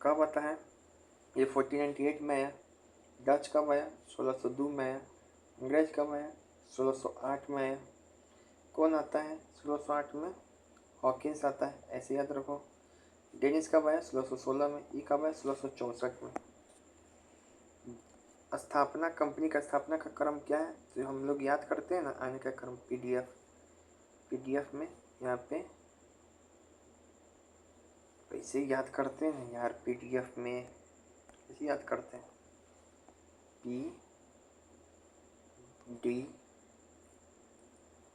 कब आता है? ये 1498 में आया। डच कब आया? 1602 में आया। अंग्रेज कब आया? 1608 में आया। कौन आता है 1608 में? हॉकिंस आता है, ऐसे याद रखो। डेनिश कब आया? 1616 में। ई कब आया? 1664 में। स्थापना, कंपनी का स्थापना का क्रम क्या है? तो हम लोग याद करते हैं ना आने का क्रम, PDF में यहाँ पे कैसे याद करते हैं यार? PDF में कैसे याद करते हैं?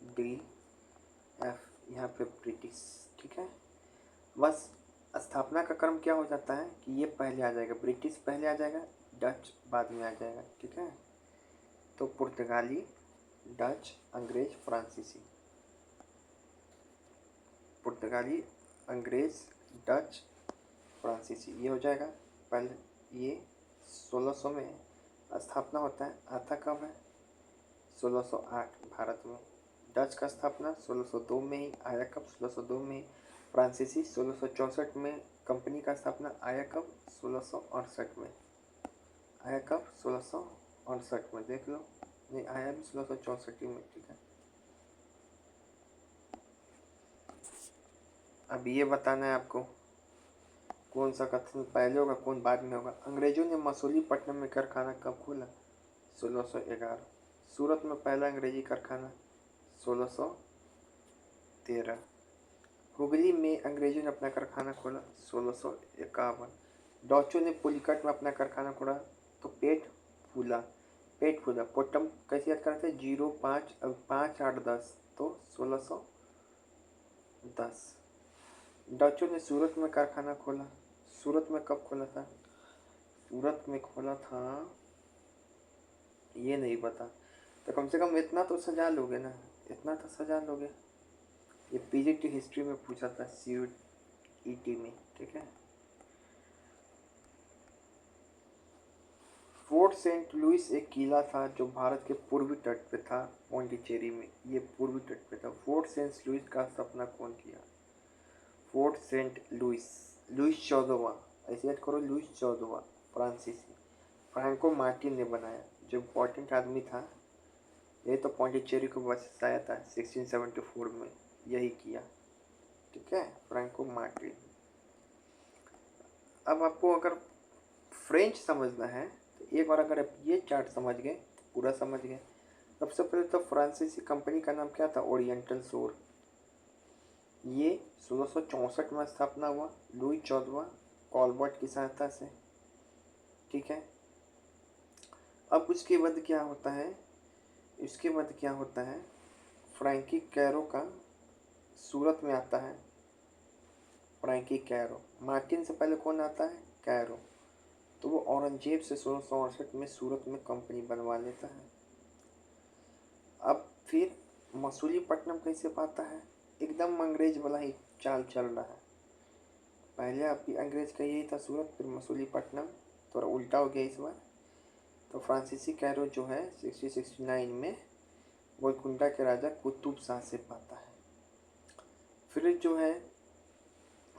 PDF, यहाँ पे ब्रिटिश, ठीक है। बस स्थापना का क्रम क्या हो जाता है कि ये पहले आ जाएगा, ब्रिटिश पहले आ जाएगा, डच बाद में आ जाएगा, ठीक है। तो पुर्तगाली, डच, अंग्रेज, फ्रांसीसी। पुर्तगाली, अंग्रेज, डच, फ्रांसीसी, ये हो जाएगा। पहले ये 1600 में स्थापना होता है। आता कब है? 1608 भारत में। डच का स्थापना 1602 में ही आया। कब? 1602 में ही। फ्रांसीसी 1664 में। कंपनी का स्थापना आया कब? 1668 में। आया कब? 1668 में, देख लो। नहीं आया भी 1664 में, ठीक है। अब ये बताना है आपको कौन सा कथन पहले होगा कौन बाद में होगा। अंग्रेजों ने मसूलीपट्टनम में कारखाना कब खोला? 1611। सूरत में पहला अंग्रेजी कारखाना 1613। हुगली में अंग्रेजों ने अपना कारखाना खोला 1651। डॉचों ने पुलिकट में अपना कारखाना खोला। तो पेट फूला, पोटम कैसे याद करते हैं? 05 5 8 10, तो 1610। डचों ने सूरत में कारखाना खोला। सूरत में कब खोला था? सूरत में खोला था, ये नहीं पता। तो कम से कम इतना तो सजा लोगे ना, इतना तो सजा लोगे। ये PGT हिस्ट्री में पूछा था, CUET में, ठीक है। फोर्ट सेंट लुइस एक किला था जो भारत के पूर्वी तट पे था, पौंडीचेरी में। ये पूर्वी तट पे था। फोर्ट सेंट लुइस का स्थापना कौन किया? फोर्ट सेंट लुइस, लुइस 14वां, ऐसे याद करो, लुइस 14वां फ्रांसीसी। फ्रैंको मार्टिन ने बनाया, जो इम्पोर्टेंट आदमी था। ये तो पौंडीचेरी को बसाया था 1674 में, यही किया। ठीक है, फ्रैंको मार्टिन। अब आपको अगर फ्रेंच समझना है तो एक बार अगर आप ये चार्ट समझ गए पूरा समझ गए। सबसे पहले तो फ्रांसीसी कंपनी का नाम क्या था, ओरिएंटल सोर। ये 1664 में स्थापना हुआ लुई 14वां कॉलबर्ट की सहायता से। ठीक है, अब उसके बाद क्या होता है, इसके बाद क्या होता है, फ्रैंकी कैरो का सूरत में आता है। फ्रैंकी कैरो, मार्टिन से पहले कौन आता है, कैरो। तो वो औरंगजेब से 1668 में सूरत में कंपनी बनवा लेता है। अब फिर मसूलीपट्टनम कैसे पाता है, एकदम अंग्रेज वाला ही चाल चल रहा है। पहले अभी अंग्रेज का यही था सूरत, फिर मसूलीपट्टनम, थोड़ा उल्टा हो गया इस बार। तो फ्रांसीसी कैरो जो है 1669 में गोलकुंडा के राजा कुतुब शाह से पाता है। फिर जो है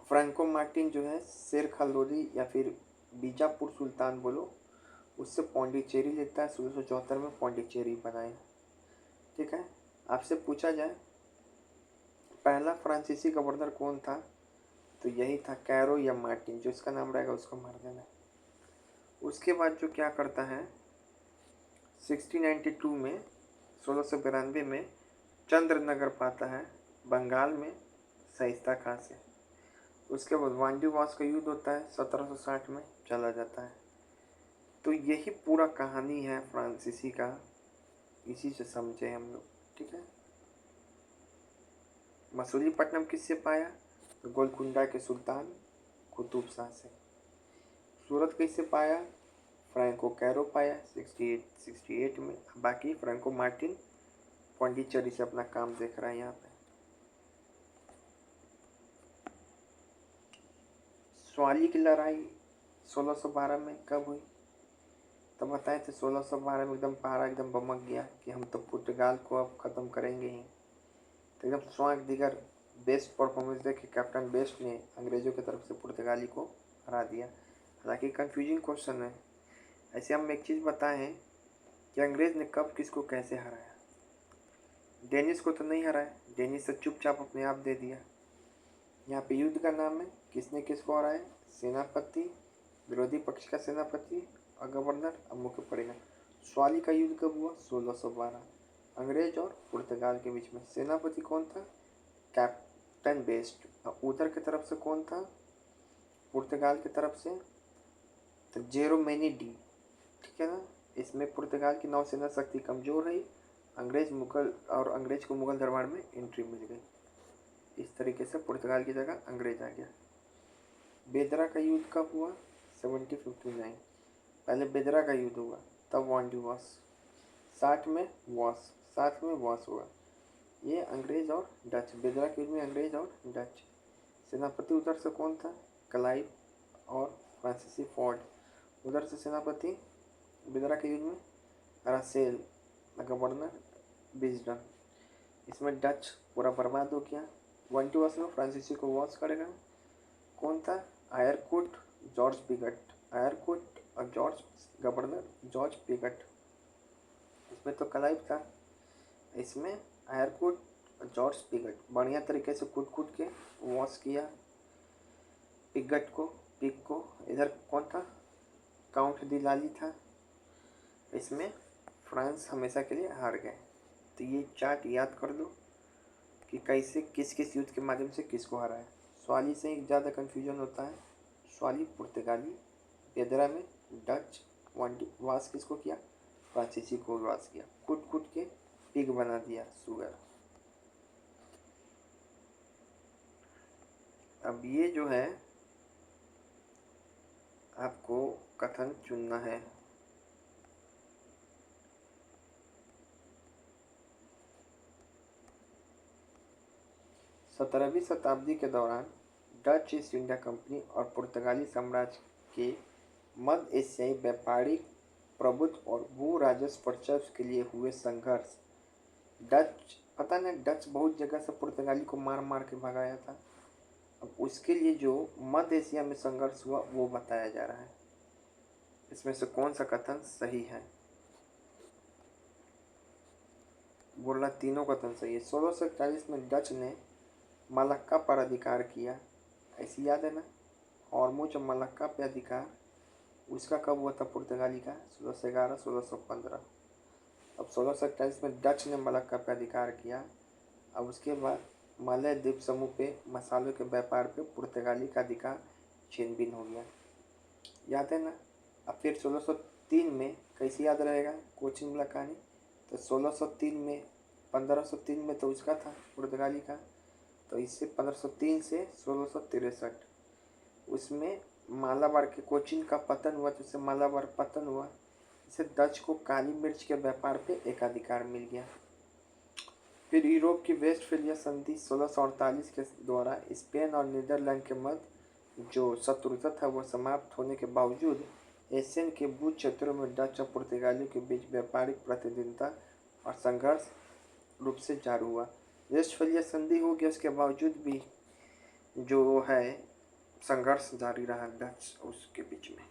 फ्रैंको मार्टिन जो है शेर खलदोली या फिर बीजापुर सुल्तान बोलो, उससे पौंडीचेरी लेता है। 1674 में पौंडीचेरी बनाया। ठीक है, आपसे पूछा जाए पहला फ्रांसीसी गवर्नर कौन था, तो यही था कैरो या मार्टिन, जो इसका नाम रहेगा उसको मार देना। उसके बाद जो क्या करता है 1692 में 1692 में चंद्रनगर पाता है बंगाल में शाइस्ता खां से। उसके बाद वांडीवास का युद्ध होता है 1760 में, चला जाता है। तो यही पूरा कहानी है फ्रांसीसी का, इसी से समझे हम लोग। ठीक है, मसूलीपट्टनम किससे पाया, तो गोलकुंडा के सुल्तान कुतुब शाह से। सूरत कैसे पाया, फ्रैंको कैरो पाया 68 में। बाकी फ्रैंको मार्टिन पौंडीचेरी से अपना काम देख रहा है यहाँ पे। स्वाली की लड़ाई 1612 में कब हुई, तो बताए थे 1612 में एकदम पारा एकदम बमक गया कि हम तो पुर्तगाल को अब ख़त्म करेंगे ही। तो एकदम स्वांग दिगर बेस्ट परफॉर्मेंस देके कैप्टन बेस्ट ने अंग्रेज़ों की तरफ से पुर्तगाली को हरा दिया। हालांकि कंफ्यूजिंग क्वेश्चन है। ऐसे हम एक चीज़ बताएं कि अंग्रेज़ ने कब किसको कैसे हराया। डेनिस को तो नहीं हराया, डेनिस से चुपचाप अपने आप दे दिया। यहाँ पे युद्ध का नाम है, किसने किसको हराया, सेनापति, विरोधी पक्ष का सेनापति और गवर्नर। अब मुख्य पड़ेगा स्वाली का युद्ध कब हुआ, 1612, अंग्रेज और पुर्तगाल के बीच में। सेनापति कौन था, कैप्टन बेस्ट। और उधर की तरफ से कौन था, पुर्तगाल की तरफ से तो जेरोमेनी डी। ठीक है ना, इसमें पुर्तगाल की नौसेना शक्ति कमज़ोर रही, अंग्रेज को मुगल दरबार में एंट्री मिल गई। इस तरीके से पुर्तगाल की जगह अंग्रेज आ गया। बेदरा का युद्ध कब हुआ, 1759। पहले बेदरा का युद्ध हुआ, तब वांडीवास। 60 में वास हुआ। ये अंग्रेज और डच, बेदरा के युद्ध में अंग्रेज और डच। सेनापति उधर से कौन था, क्लाइव और फ्रांसीसी फोर्ड। उधर से सेनापति बेदरा के युद्ध में रासेल, गवर्नर बिजडन। इसमें डच पूरा बर्बाद हो गया। वांडीवास में फ्रांसीसी को वॉश करेगा कौन था, आयरकुट, जॉर्ज पिगट। आयरकुट और गवर्नर जॉर्ज पिगट। इसमें तो क्लाइव था, इसमें आयरकुट और जॉर्ज पिगट बढ़िया तरीके से कूट के वॉश किया पिग को। इधर कौन था, काउंट दी लाली था। इसमें फ्रांस हमेशा के लिए हार गए। तो ये चार्ट याद कर दो कि कैसे किस किस युद्ध के माध्यम से किसको हराया। स्वाली से ही ज़्यादा कन्फ्यूजन होता है। स्वाली पुर्तगाली, बेदरा में डच, वास किसको किया, फ्रांसीसी को वास किया, कूट के पिग बना दिया, शुगर। अब ये जो है आपको कथन चुनना है। सत्रहवीं शताब्दी के दौरान डच ईस्ट इंडिया कंपनी और पुर्तगाली साम्राज्य के मध्य एशियाई व्यापारिक प्रभुत्व और भू राजस्व वर्चस्व के लिए हुए संघर्ष। डच, पता नहीं, डच बहुत जगह से पुर्तगाली को मार मार के भगाया था। अब उसके लिए जो मध्य एशिया में संघर्ष हुआ वो बताया जा रहा है। इसमें से कौन सा कथन सही है? बोल रहा तीनों कथन सही है। 1641 में डच ने मलक्का पर अधिकार किया, ऐसी याद है ना। हॉर्मुज और मलक्का पे अधिकार उसका कब हुआ था पुर्तगाली का? 1611 1615। अब 1641 में डच ने मलक्का पे अधिकार किया। अब उसके बाद मालय द्वीप समूह पे मसालों के व्यापार पे पुर्तगाली का अधिकार छीन-बीन हो गया, याद है ना। अब फिर 1603 में कैसे याद रहेगा कोचिंग वाला कहानी? तो 1603 में 1503 में तो उसका था पुर्तगाली का, तो इससे 1503 से 1663 उसमें मालाबार के कोचिन का पतन हुआ, जिससे मालाबार पतन हुआ। इससे डच को काली मिर्च के व्यापार पे एकाधिकार मिल गया। फिर यूरोप की वेस्टफेलिया संधि 1648 के द्वारा स्पेन और नीदरलैंड के मध्य जो शत्रुता था वो समाप्त होने के बावजूद एशियन के भू क्षेत्रों में डच और पुर्तगालियों के बीच व्यापारिक प्रतिद्वंद्विता और संघर्ष रूप से जारी हुआ। वेस्टफेलिया संधि हो गया, उसके बावजूद भी जो है संघर्ष जारी रहा डच उसके बीच में।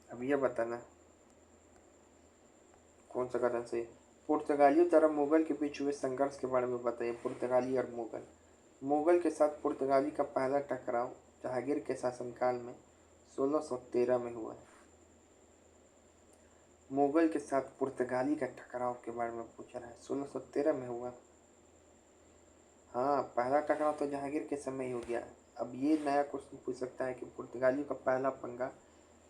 अब यह बताना कौन सा कथन सही? पुर्तगालियों द्वारा मुगल के बीच हुए संघर्ष के बारे में बताइए। पुर्तगाली और मुगल। मुगल के साथ पुर्तगाली का पहला टकराव जहांगीर के शासनकाल में 1613 में हुआ। मुगल के साथ पुर्तगाली का टकराव के बारे में पूछ रहा है, 1613 में हुआ। हाँ, पहला टकराव तो जहांगीर के समय ही हो गया। अब ये नया क्वेश्चन पूछ सकता है कि पुर्तगालियों का पहला पंगा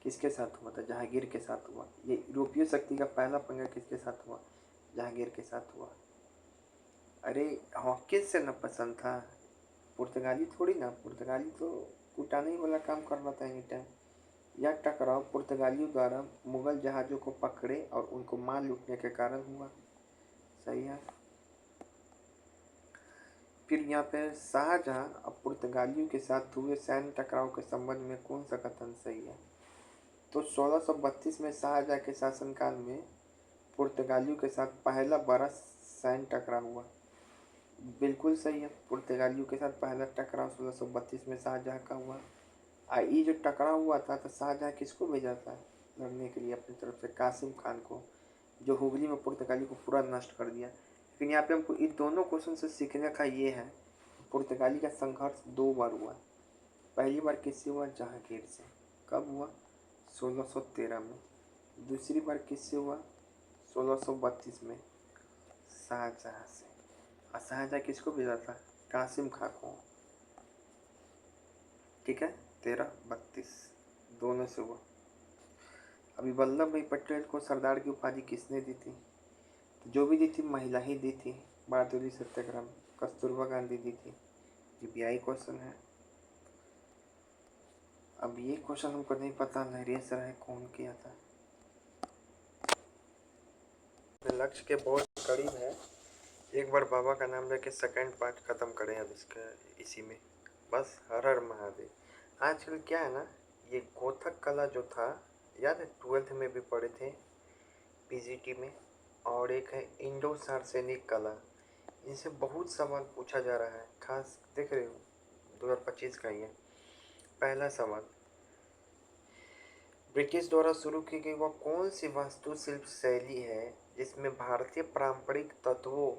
किसके साथ हुआ था? जहांगीर के साथ हुआ। ये यूरोपीय शक्ति का पहला पंगा किसके साथ हुआ? जहांगीर के साथ हुआ। अरे हॉकिंस से न पसंद था, पुर्तगाली थोड़ी ना। पुर्तगाली तो कुटाने वाला काम कर रहा था एनी टाइम। यह टकराव पुर्तगालियों द्वारा मुगल जहाज़ों को पकड़े और उनको मार लूटने के कारण हुआ। सही है। फिर यहाँ पे शाहजहां और पुर्तगालियों के साथ हुए सैन्य टकराव के संबंध में कौन सा कथन सही है? तो 1632 में शाहजहां के शासनकाल में पुर्तगालियों के साथ पहला बड़ा सैन्य टकराव हुआ। बिल्कुल सही है, पुर्तगालियों के साथ पहला टकराव 1632 में शाहजहां का हुआ। ये जो टकराव हुआ था तो शाहजहां किसको भेजा था लड़ने के लिए? अपनी तरफ से कासिम खान को, जो हुगली में पुर्तगाली को पूरा नष्ट कर दिया। लेकिन यहाँ पे हमको इन दोनों क्वेश्चन से सीखने का ये है, पुर्तगाली का संघर्ष 2 बार हुआ। पहली बार किससे हुआ? जहांगीर से। कब हुआ? 1613 में। दूसरी बार किससे हुआ? 1632 में, शाहजहां से। और शाहजहां किसको भेजा था? कासिम खां को। ठीक है, 1332 दोनों से हुआ। अभी वल्लभ भाई पटेल को सरदार की उपाधि किसने दी थी? जो भी दी थी महिला ही दी थी। बारडोली सत्याग्रह में कस्तूरबा गांधी दी थी। ये भी आई क्वेश्चन है। अब ये क्वेश्चन हमको नहीं पता लहरिया सराय कौन किया था। लक्ष्य के बहुत करीब है। एक बार बाबा का नाम लेके सेकंड पार्ट खत्म करें अब इसका इसी में। बस हर हर महादेव। आजकल क्या है ना, ये गोथक कला जो था, याद है 12th में भी पढ़े थे पीजीटी में। और एक है इंडो सार्सेनिक कला, इनसे बहुत सवाल पूछा जा रहा है। खास देख रहे हो 2025 का ही है। पहला सवाल, ब्रिटिश द्वारा शुरू की गई वह कौन सी वास्तुशिल्प शैली है जिसमें भारतीय पारंपरिक तत्वों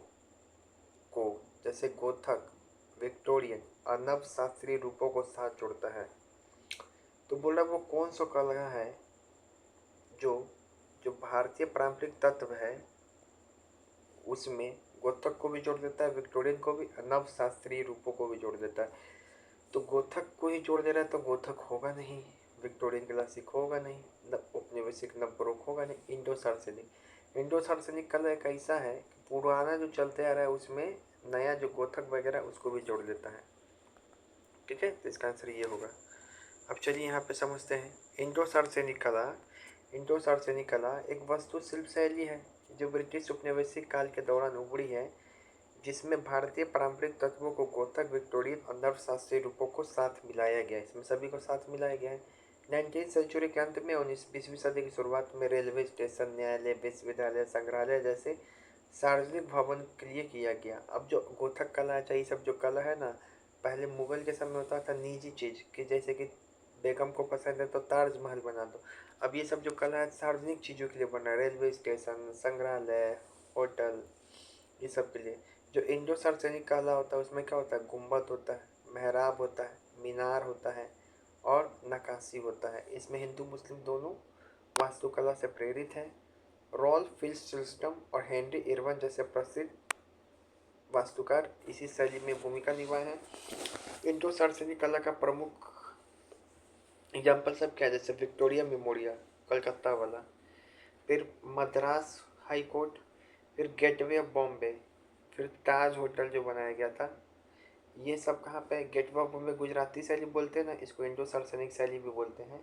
को जैसे गोथक, विक्टोरियन और नव शास्त्रीय रूपों को साथ जोड़ता है? तो बोल रहा वो कौन सा कला है जो जो भारतीय पारंपरिक तत्व है उसमें गोथक को भी जोड़ देता है, विक्टोरियन को भी, नव शास्त्रीय रूपों को भी जोड़ देता है। तो गोथक को ही जोड़ दे रहा है तो गोथक होगा नहीं, विक्टोरियन क्लासिक होगा नहीं, औपनिवेशिक नव बारोक होगा नहीं। इंडो सार्सेनिक। इंडो सार्सेनिक कला एक ऐसा है कि पुराना जो चलते आ रहा है उसमें नया जो गोथक वगैरह उसको भी जोड़ देता है। ठीक है, तो इसका आंसर ये होगा। अब चलिए यहाँ पे समझते हैं इंडो सार्सेनिक कला। इंडो सार्सेनिक कला एक वास्तुशिल्प शैली है जो ब्रिटिश उपनिवेशिक काल के दौरान उभरी है, जिसमें भारतीय पारंपरिक तत्वों को गोथक, विक्टोरियन और नव शास्त्रीय रूपों को साथ मिलाया गया है। इसमें सभी को साथ मिलाया गया है। 19वीं सेंचुरी के अंत में 20वीं सदी की शुरुआत में रेलवे स्टेशन, न्यायालय, विश्वविद्यालय, संग्रहालय जैसे सार्वजनिक भवन के लिए किया गया। अब जो गोथक कला है, चाहे ये सब जो कला है ना, पहले मुगल के समय होता था निजी चीज़ कि जैसे कि बेगम को पसंद है तो ताजमहल बना दो। अब ये सब जो कला है सार्वजनिक चीज़ों के लिए बना है, रेलवे स्टेशन, संग्रहालय, होटल, ये सब के लिए। जो इंडो सार्वजनिक कला होता है उसमें क्या होता है, गुम्बद होता है, मेहराब होता है, मीनार होता है और नक्काशी होता है। इसमें हिंदू मुस्लिम दोनों वास्तुकला से प्रेरित है। रॉल्फ फिल्स्टम और हेनरी इरविन जैसे प्रसिद्ध वास्तुकार इसी शैली में भूमिका निभाए हैं। इंडो सार्वजनिक कला का प्रमुख एग्जाम्पल सब क्या है, जैसे विक्टोरिया मेमोरियल कलकत्ता वाला, फिर मद्रास हाई कोर्ट, फिर गेटवे ऑफ बॉम्बे, फिर ताज होटल जो बनाया गया था। ये सब कहाँ पे, गेटवे ऑफ बॉम्बे गुजराती शैली बोलते हैं ना, इसको इंडो सार्वजनिक शैली भी बोलते हैं।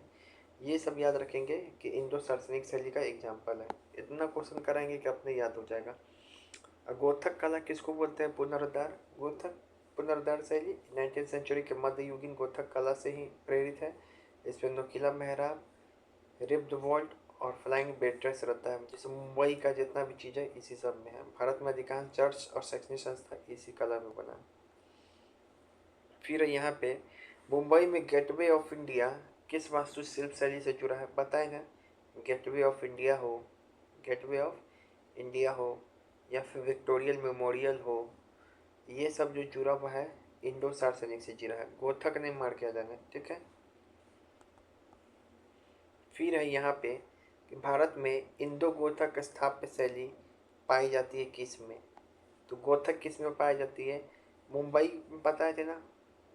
ये सब याद रखेंगे कि इंडो सार्वजनिक शैली का एग्जाम्पल है। इतना क्वेश्चन कराएंगे कि अपने याद हो जाएगा। गोथक कला किसको बोलते हैं, पुनरुद्धार। गोथक पुनरुद्धार शैली 19th सेंचुरी के मध्ययुगीन गोथक कला से ही प्रेरित है। इसमें नुकीला मेहराब, रिब्ड वॉल्ट और फ्लाइंग बेट्रेस रहता है। जैसे मुंबई का जितना भी चीज़ है इसी सब में है। भारत में अधिकांश चर्च और शैक्षणिक संस्था इसी कला में बना। फिर यहाँ पे मुंबई में गेटवे ऑफ इंडिया किस वास्तुशिल्प शैली से जुड़ा है, बताए ना। गेटवे ऑफ इंडिया हो, गेटवे ऑफ इंडिया हो, या फिर विक्टोरियल मेमोरियल हो, ये सब जो जुड़ा हुआ है इंडो सार्वजनिक से जुड़ा है। गोथक नहीं मार के आ जाना, ठीक है। फिर है यहाँ पे कि भारत में इंडो गोथक स्थापत्य शैली पाई जाती है किस में, तो गोथक किस में पाई जाती है, मुंबई में बताए थे ना।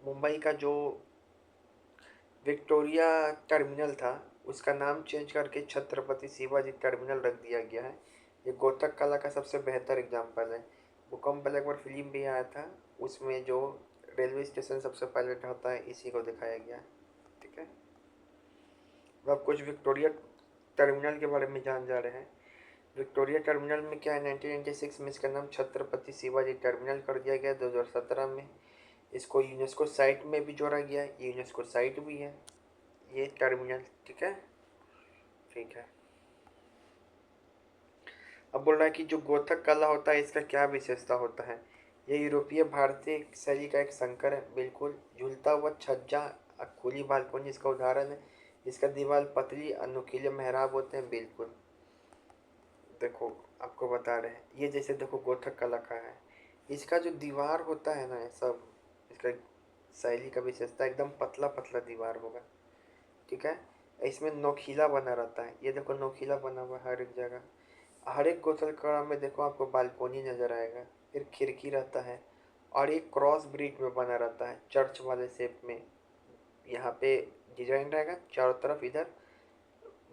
मुंबई का जो विक्टोरिया टर्मिनल था उसका नाम चेंज करके छत्रपति शिवाजी टर्मिनल रख दिया गया है। ये गोथक कला का सबसे बेहतर एग्जाम्पल है। भूकंप पहले एक बार फिल्म भी आया था, उसमें जो रेलवे स्टेशन सबसे पहले ढहता है इसी को दिखाया गया है, ठीक है। अब कुछ विक्टोरिया टर्मिनल के बारे में जान जा रहे हैं। विक्टोरिया टर्मिनल में क्या है, 1996 में इसका नाम छत्रपति शिवाजी टर्मिनल कर दिया गया। 2017 में इसको यूनेस्को साइट में भी जोड़ा गया है, ये यूनेस्को साइट भी है ये टर्मिनल, ठीक है। ठीक है, अब बोल रहा है कि जो गोथक कला होता है इसका क्या विशेषता होता है। ये यूरोपीय भारतीय शैली का एक संकर है, बिल्कुल। झूलता हुआ छज्जा, खुली बालकोनी इसका उदाहरण है। इसका दीवार पतली, नुकीले मेहराब होते हैं, बिल्कुल। देखो आपको बता रहे हैं, ये जैसे देखो गोथक कला का है, इसका जो दीवार होता है ना, ये सब इसका शैली का विशेषता एकदम पतला पतला दीवार होगा, ठीक है। इसमें नोखीला बना रहता है, ये देखो नोखीला बना हुआ हर एक जगह। हर एक गोथक कला में देखो आपको बालकोनी नज़र आएगा, फिर खिड़की रहता है और एक क्रॉस ब्रीड में बना रहता है चर्च वाले शेप में। यहाँ पे डिजाइन रहेगा, चारों तरफ इधर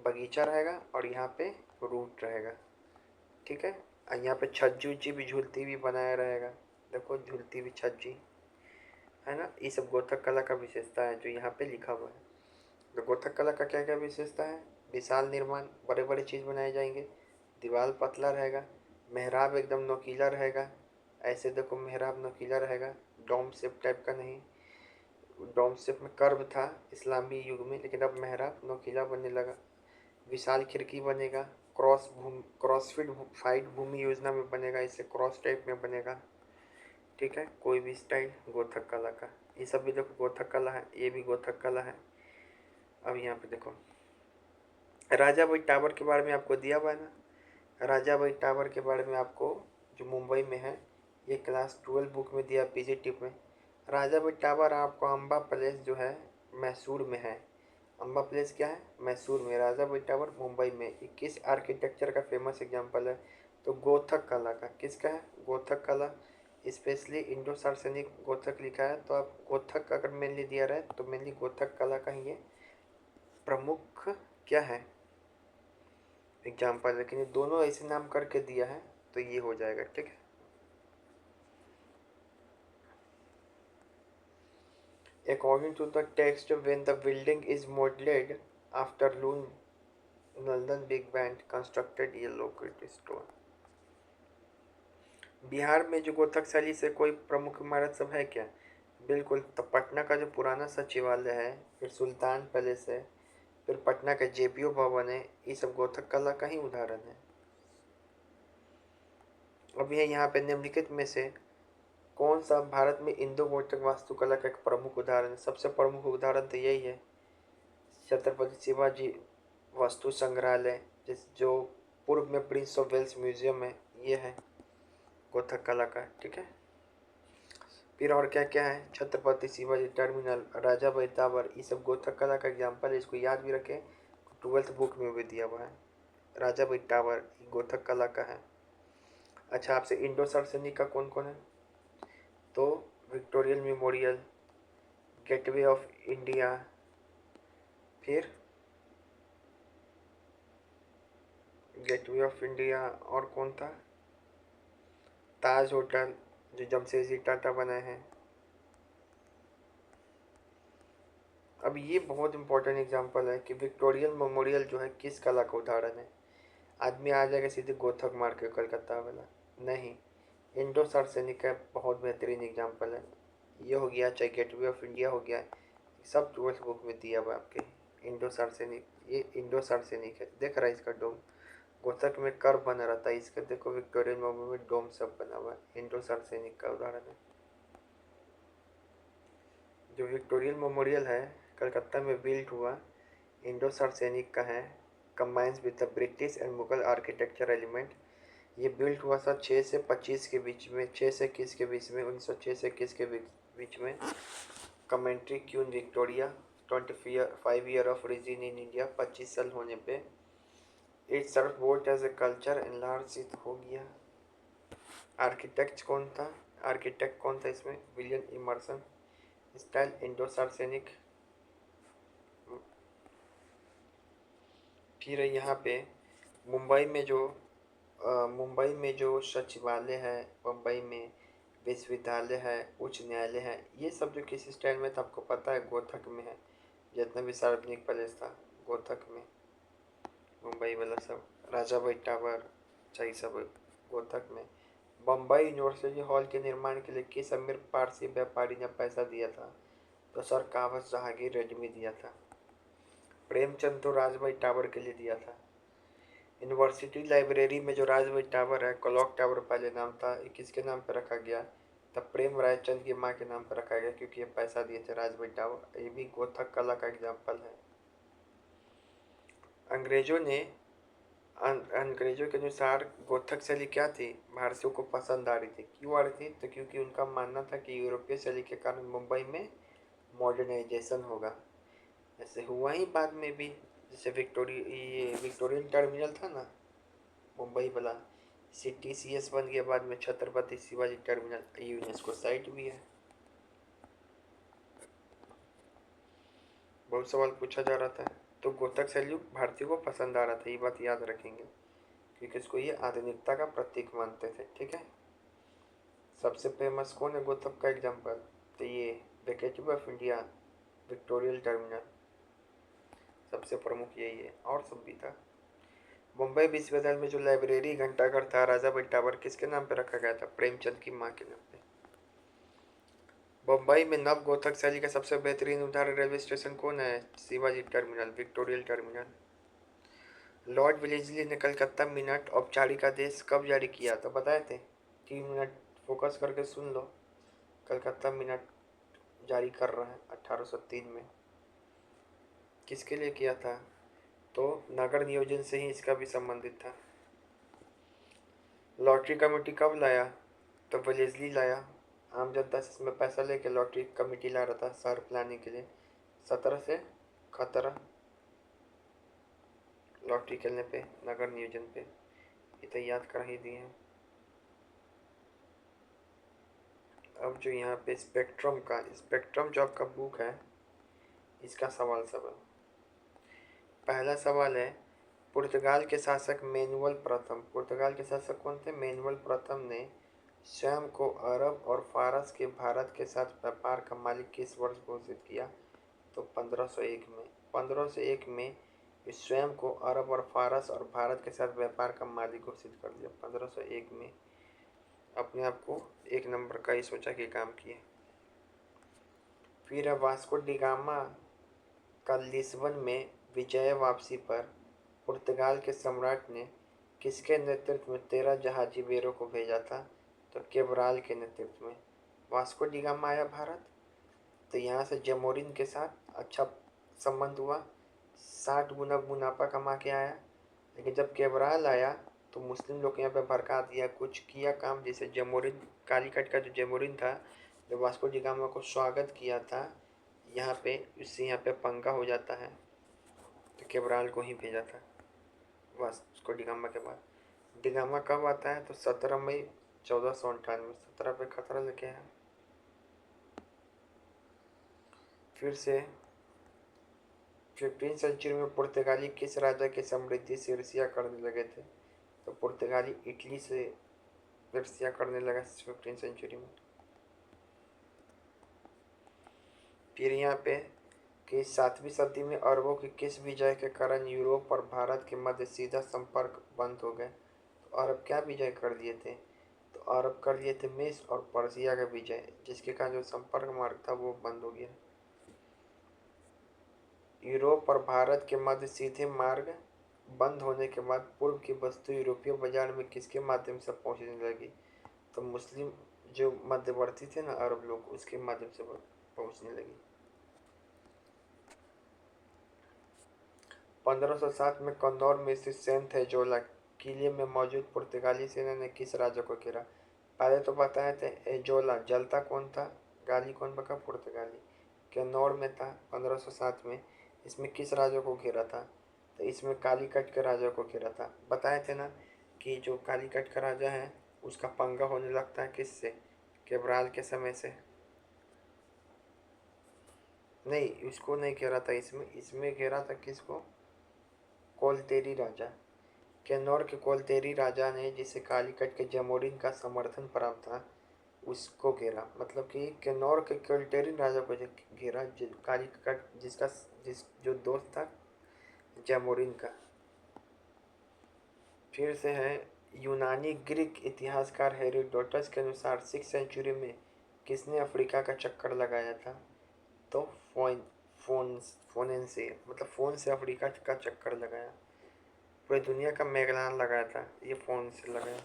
बगीचा रहेगा और यहाँ पे रूट रहेगा, ठीक है। और यहाँ पे छज्जी उज्जी भी झूलती भी बनाया रहेगा, देखो झूलती भी छज्जी है ना। ये सब गोथक कला का विशेषता है जो यहाँ पे लिखा हुआ है। तो गोथक कला का क्या क्या विशेषता है, विशाल निर्माण, बड़े बड़े चीज़ बनाए जाएंगे, दीवार पतला रहेगा, मेहराब एकदम नोकीला रहेगा। ऐसे देखो मेहराब नोकीला रहेगा, डोम शेप टाइप का नहीं। डोम शेप में कर्व था इस्लामी युग में, लेकिन अब मेहराब नोकीला बनने लगा। विशाल खिड़की बनेगा, क्रॉसफिट फाइट भूमि योजना में बनेगा, इससे क्रॉस टाइप में बनेगा, ठीक है। कोई भी स्टाइल गोथक कला का, ये सब भी देखो गोथक कला है, ये भी गोथक कला है। अब यहाँ पे देखो राजा भाई टावर के बारे में आपको दिया हुआ है ना। राजा भाई टावर के बारे में आपको जो मुंबई में है, ये क्लास 12 बुक में दिया, पीजीटी में। राजा भाई टावर आपको अम्बा पैलेस जो है मैसूर में है। अम्बा पैलेस क्या है, मैसूर में। राजा भाई टावर मुंबई में। 21 आर्किटेक्चर का फेमस एग्जाम्पल है, तो गोथक कला का किसका है, गोथक कला। स्पेशली इंडो सार्वजनिक गोथक लिखा है, तो आप गोथक अगर मेनली दिया रहे तो मेनली गोथक कला का ही ये प्रमुख क्या है एग्जाम्पल, लेकिन ये दोनों ऐसे नाम करके दिया है तो ये हो जाएगा, ठीक है। According to the text, when the building is modeled after London Big Band constructed ये लोकेट स्टोन। बिहार में जो गोथक शैली से कोई प्रमुख इमारत सब है क्या, बिल्कुल। तो पटना का जो पुराना सचिवालय है, फिर सुल्तान पैलेस है, फिर पटना का जेपीओ भवन है, ये सब गोथक कला का ही उदाहरण है। अब यह यहाँ पे निम्नलिखित में से कौन सा भारत में इंडो गोथिक वास्तुकला का एक प्रमुख उदाहरण है? सबसे प्रमुख उदाहरण तो यही है, छत्रपति शिवाजी वस्तु संग्रहालय, जिस जो पूर्व में प्रिंस ऑफ वेल्स म्यूजियम है, ये है गोथक कला का। ठीक है, फिर और क्या क्या है? छत्रपति शिवाजी टर्मिनल, राजा भाई टावर, ये सब गोथक कला का एग्जाम्पल है, इसको याद भी रखें, 12th बुक में भी दिया हुआ है। राजा भाई टावर गोथक कला का है। अच्छा, आपसे इंडो सरसनी का कौन कौन है? तो विक्टोरियल मेमोरियल, गेटवे ऑफ इंडिया, फिर गेटवे ऑफ इंडिया, और कौन था? ताज होटल जो जमशेदजी टाटा बनाए हैं। अब ये बहुत इंपॉर्टेंट एग्जांपल है कि विक्टोरियल मेमोरियल जो है किस कला का उदाहरण है। आदमी आ जाएगा सीधे गोथक मार के कलकत्ता वाला, नहीं, इंडो सरसैनिक का बहुत बेहतरीन एग्जांपल है। ये हो गया, चाहे गेटवे ऑफ इंडिया हो गया, सब 12th बुक में दिया हुआ आपके। इंडो सरसैनिक, ये इंडो सरसैनिक है, देख रहा है इसका डोम, गोथक में कर्व बना रहता है, इसका देखो विक्टोरियल मेमोरियल में डोम सब बना हुआ है, इंडो सरसैनिक का उदाहरण है। जो विक्टोरियल मेमोरियल है कलकत्ता में बिल्ट हुआ, इंडो सरसैनिक का है, combines with the British and Mughal architecture element. ये बिल्ट हुआ था 6 से 25 के बीच में, 6 से 21 के बीच में, 1906 से 21 के बीच में। Commentary queen Victoria, 25 year of region in India, 25 साल होने पे। It serve boat as a culture and large it हो गया। आर्किटेक्ट कौन था? आर्किटेक्ट कौन था इसमें? William Emerson. Style Indo Saracenic. फिर यहाँ पे मुंबई में जो सचिवालय है, मुंबई में विश्वविद्यालय है, उच्च न्यायालय है, ये सब जो किस स्टाइल में था आपको पता है? गोथक में है। जितना भी सार्वजनिक पैलेस था गोथक में, मुंबई वाला सब, राजा भाई टावर, चाहिए सब गोथक में। बम्बई यूनिवर्सिटी हॉल के निर्माण के लिए किस अमीर पारसी व्यापारी ने पैसा दिया था? तो सर कावस जहांगीर रेड्डी ने दिया था। प्रेमचंद तो राजभाई टावर के लिए दिया था। यूनिवर्सिटी लाइब्रेरी में जो राजभाई टावर है, क्लॉक टावर पहले नाम था, ये किसके नाम पर रखा गया? तब प्रेम राय चंद की माँ के नाम पर रखा गया, क्योंकि ये पैसा दिए थे राजभाई टावर। ये भी गोथक कला का एग्जाम्पल है। अंग्रेजों के अनुसार गोथक शैली क्या थी? भारतीयों को पसंद आ रही थी। क्यों आ रही थी? तो क्योंकि उनका मानना था कि यूरोपीय शैली के कारण मुंबई में मॉडर्नाइजेशन होगा। ऐसे हुआ ही बाद में भी, जैसे विक्टोरियन टर्मिनल था ना मुंबई वाला, CTCS बन गया बाद में, Chhatrapati Shivaji terminal UNESCO site भी है। बहुत सवाल पूछा जा रहा था, तो गोथक शैली भारतीयों को पसंद आ रहा था, ये बात याद रखेंगे, क्योंकि इसको ये आधुनिकता का प्रतीक मानते थे। ठीक है, सबसे फेमस कौन है गोथक का एग्जाम्पल? तो ये the gateway of India, विक्टोरियल terminal, सबसे प्रमुख यही है, और सब भी था। मुंबई विश्वविद्यालय में जो लाइब्रेरी घंटाघर था, राजा भाई टावर, किसके नाम पर रखा गया था? प्रेमचंद की माँ के नाम पे। मुंबई में नव गोथक शैली का सबसे बेहतरीन उदाहरण रेलवे स्टेशन कौन है? Shivaji terminal, विक्टोरियल terminal. Lord Wellesley ने कलकत्ता मिनट औपचारिक आदेश कब जारी किया? तो बताए थे, 3 मिनट फोकस करके सुन लो। कलकत्ता मिनट जारी कर रहा है 1803 में। किसके लिए किया था? तो नगर नियोजन से ही इसका भी संबंधित था। लॉटरी कमेटी कब लाया? तो वेलेस्ली लाया। आम जनता से इसमें पैसा लेके लॉटरी कमेटी ला रहा था शहर प्लानिंग के लिए। 17 से खतरा लॉटरी खेलने पे, नगर नियोजन पे, ये तो याद कर ही दिए हैं। अब जो यहाँ पे स्पेक्ट्रम जो आपका बुक है, इसका सवाल सब है। पहला सवाल है, पुर्तगाल के शासक मैनुअल प्रथम, पुर्तगाल के शासक कौन थे? मैनुअल प्रथम ने स्वयं को अरब और फारस के भारत के साथ व्यापार का मालिक किस वर्ष घोषित किया? तो 1501 में। 1501 में स्वयं को अरब और फारस और भारत के साथ व्यापार का मालिक घोषित कर दिया। 1501 में अपने आप को एक नंबर का ही सोचा कि काम किए। फिर वास्को डिगामा का लिस्बन में विजय वापसी पर पुर्तगाल के सम्राट ने किसके नेतृत्व में 13 जहाजी बेरों को भेजा था? तो केबराल के नेतृत्व में। वास्को डी गामा आया भारत, तो यहाँ से जमोरिन के साथ अच्छा संबंध हुआ, 60 गुना मुनाफा कमा के आया। लेकिन जब केबराल आया तो मुस्लिम लोग यहाँ पे भड़का दिया, कुछ किया काम, जैसे जमोरिन, कालीकट का जो जमोरिन था, जो वास्को डी गामा को स्वागत किया था यहाँ पे, उससे यहाँ पे पंगा हो जाता है, तो केबराल को ही भेजा था वास्को डी गामा के बाद। डी गामा कब आता है? तो 17 मई 1498, 17 पे खतरा लेके आया। फिर से 15वीं सेंचुरी में पुर्तगाली किस राजा की समृद्धि से ईर्ष्या करने लगे थे? तो पुर्तगाली इटली से ईर्ष्या करने लगा 15वीं सेंचुरी में। फिर यहाँ पे कि 7वीं सदी में अरबों की किस विजय के कारण यूरोप और भारत के मध्य सीधा संपर्क बंद हो गए? तो अरब क्या विजय कर दिए थे? तो अरब कर लिए थे मेस और पर्सिया का विजय, जिसके कारण जो संपर्क मार्ग था वो बंद हो गया। यूरोप और भारत के मध्य सीधे मार्ग बंद होने के बाद पूर्व की वस्तु यूरोपीय बाजार में किसके माध्यम से पहुंचने लगी? तो मुस्लिम जो मध्यवर्ती थे ना अरब लोग, उसके माध्यम से पहुंचने लगी। 1507 में कन्नौज में स्थित सेंट एजोला किले में मौजूद पुर्तगाली सेना ने किस राजा को घेरा? पहले तो बताए थे एजोला, जलता कौन था? गाली कौन बका? पुर्तगाली। कन्नौज में था 1507 में। इसमें किस राजा को घेरा था? तो इसमें कालीकट के राजा को घेरा था। बताए थे ना कि जो कालीकट का राजा है उसका पंगा होने लगता है किससे? केबराल के समय से। नहीं, इसको नहीं घेरा था, इसमें घेरा था किसको? कोलतेरी राजा। किन्नौर के कोलतेरी राजा ने, जिसे कालीकट के जमोरिन का समर्थन प्राप्त था, उसको घेरा। मतलब कि किन्नौर के कोलतेरी राजा को घेरा, कालीकट जो दोस्त था जमोरिन का। फिर से है, यूनानी ग्रीक इतिहासकार हेरोडोटस के अनुसार 6th सेंचुरी में किसने अफ्रीका का चक्कर लगाया था? तो फोन से, मतलब फोन से अफ्रीका का चक्कर लगाया। पूरी दुनिया का मैगलान लगाया था, ये फोन से लगाया।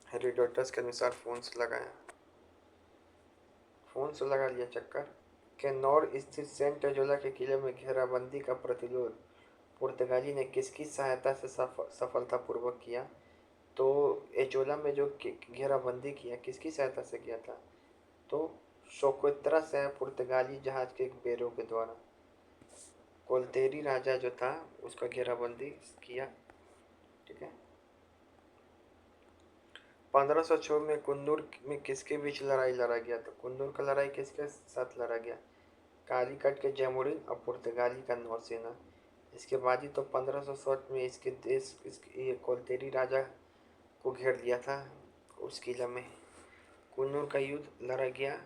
हेरोडोटस के अनुसार फोन से लगाया, फोन से लगा लिया चक्कर। किन्नौर स्थित सेंट एजोला के किले में घेराबंदी का प्रतिरोध पुर्तगाली ने किसकी सहायता से सफलतापूर्वक किया? तो एजोला में जो घेराबंदी किया किसकी सहायता से किया था? तो सोकोत्रा से पुर्तगाली जहाज के एक बेरों के द्वारा। कोलतेरी राजा जो था उसका घेराबंदी किया। ठीक है। 1506 में कुंदूर में किसके बीच लड़ाई लड़ा गया? तो कुंदूर का लड़ाई किसके साथ लड़ा गया? कालीकट के जैमुरिन और पुर्तगाली का नौसेना। इसके बाद ही तो 1507 में इसके कोलतेरी राजा को घेर लिया था उस किला में। कुन्नूर का युद्ध लड़ा गया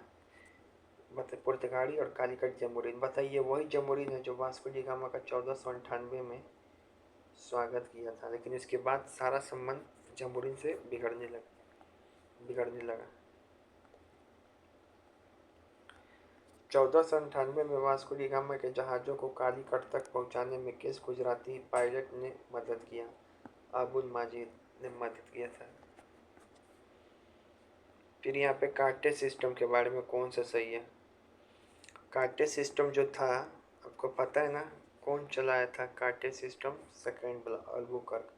पुर्तगाली और कालीकट जैमुरिन। बताइए वही जैमुरिन है जो वास्को डी गामा का 1498 में स्वागत किया था, लेकिन इसके बाद सारा संबंध जैमुरिन से बिगड़ने लगा। 1498 में वास्को डी गामा के जहाज़ों को कालीकट तक पहुंचाने में किस गुजराती पायलट ने मदद किया? अबुल माजिद ने मदद किया था। फिर यहाँ पे कार्टे सिस्टम के बारे में कौन सा सही है? कार्टे सिस्टम जो था, आपको पता है ना कौन चलाया था कार्टे सिस्टम? Second Albuquerque.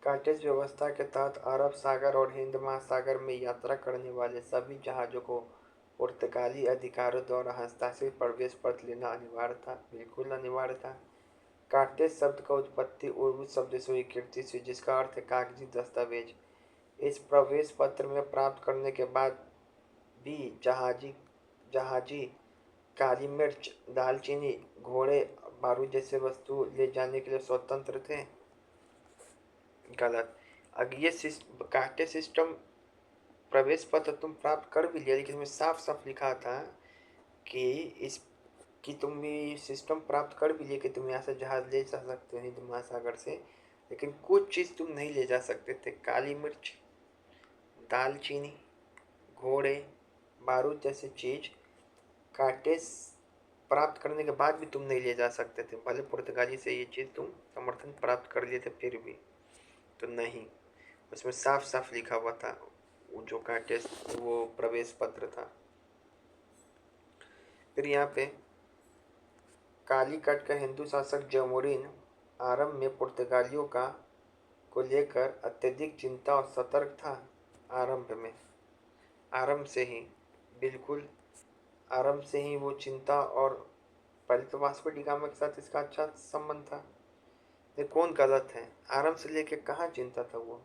कार्टेज व्यवस्था के तहत अरब सागर और हिंद महासागर में यात्रा करने वाले सभी जहाज़ों को पुर्तगाली अधिकारियों द्वारा हस्ताक्षरित प्रवेश पत्र लेना अनिवार्य था, बिल्कुल अनिवार्य था। कार्टेज शब्द का उत्पत्ति उर्दू शब्द से हुई कीर्ति से, जिसका अर्थ है कागजी दस्तावेज। इस प्रवेश पत्र में प्राप्त करने के बाद भी जहाजी काली मिर्च, दालचीनी, घोड़े, बारूद जैसे वस्तु ले जाने के लिए स्वतंत्र थे। गलत। अगर ये कार्टे सिस्टम प्रवेश पत्र तुम प्राप्त कर भी लिया, लेकिन इसमें साफ साफ लिखा था कि तुम ये सिस्टम प्राप्त कर भी लिए कि तुम यहाँ से जहाज ले जा सकते हो हिंद महासागर से, लेकिन कुछ चीज़ तुम नहीं ले जा सकते थे। काली मिर्च, दालचीनी, घोड़े, बारूद जैसी चीज़ कार्टेज प्राप्त करने के बाद भी तुम नहीं ले जा सकते थे, भले पुर्तगाली से ये चीज़ तुम समर्थन प्राप्त कर लिए थे फिर भी तो नहीं। उसमें साफ साफ लिखा हुआ था, वो जो का टेस्ट वो प्रवेश पत्र था। फिर यहाँ पे कालीकट का हिंदू शासक जमोरिन आरंभ में पुर्तगालियों का को लेकर अत्यधिक चिंता और सतर्क था। आरंभ से ही बिल्कुल आरंभ से ही वो चिंता, और पहले तो वास्को डी गामा के साथ इसका अच्छा संबंध था। ये कौन गलत है? आरंभ से लेके कहाँ चिंता था वो?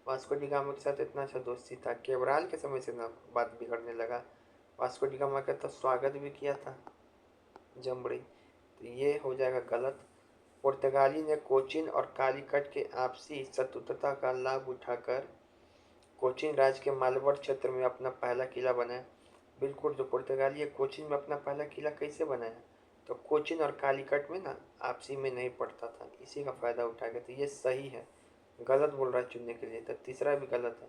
वास्को डी गामा के साथ इतना अच्छा दोस्ती था, केवराल के समय से ना बात बिगड़ने लगा। वास्को डी गामा का तो स्वागत भी किया था जमड़ी, तो ये हो जाएगा गलत। पुर्तगाली ने कोचीन और कालीकट के आपसी शत्रुता का लाभ उठाकर कोचीन राज्य के मालवर क्षेत्र में अपना पहला किला बनाया। बिल्कुल, जो पुर्तगाली है कोचीन में अपना पहला किला कैसे बनाया? तो कोचीन और कालीकट में ना आपसी में नहीं पड़ता था, इसी का फायदा उठा के, तो ये सही है। गलत बोल रहा है चुनने के लिए, तो तीसरा भी गलत है।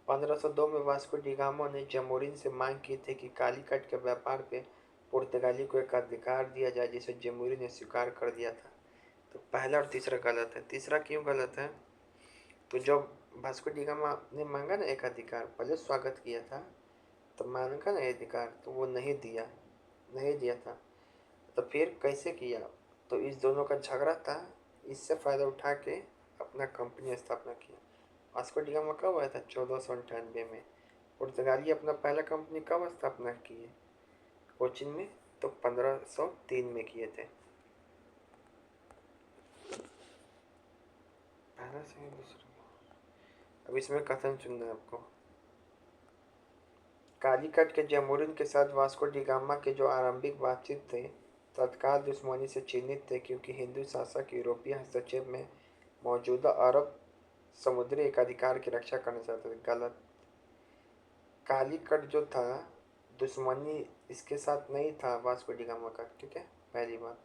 1502 में वास्को डी गामा ने जमोरिन से मांग की थी कि कालीकट के व्यापार पे पुर्तगाली को एक अधिकार दिया जाए, जिसे जमोरिन ने स्वीकार कर दिया था। तो पहला और तीसरा गलत है। तीसरा क्यों गलत है? तो जब वास्को डी गामा ने मांगा ना एक अधिकार, पहले स्वागत किया था, तो मांगा ना अधिकार, तो वो नहीं दिया था। तो फिर कैसे किया? तो इस दोनों का झगड़ा था, इससे फ़ायदा उठा के अपना कंपनी स्थापना किया। वास्को डी गामा कब आया था? 1498 में। पुर्तगाली अपना पहला कंपनी कब स्थापना किए? कोचीन में, तो 1503 में किए थे। पहला से दूसरा, अब इसमें कथन चुनना है आपको। कालीकट के जमोरिन के साथ वास्को डी गामा के जो आरंभिक बातचीत थे तत्काल दुश्मनी से चिन्हित थे, क्योंकि हिंदू शासक यूरोपीय हस्तक्षेप में मौजूदा अरब समुद्री एकाधिकार की रक्षा करना चाहते थे। गलत। कालीकट जो था दुश्मनी इसके साथ नहीं था वास्को डी गामा का, ठीक है, पहली बात।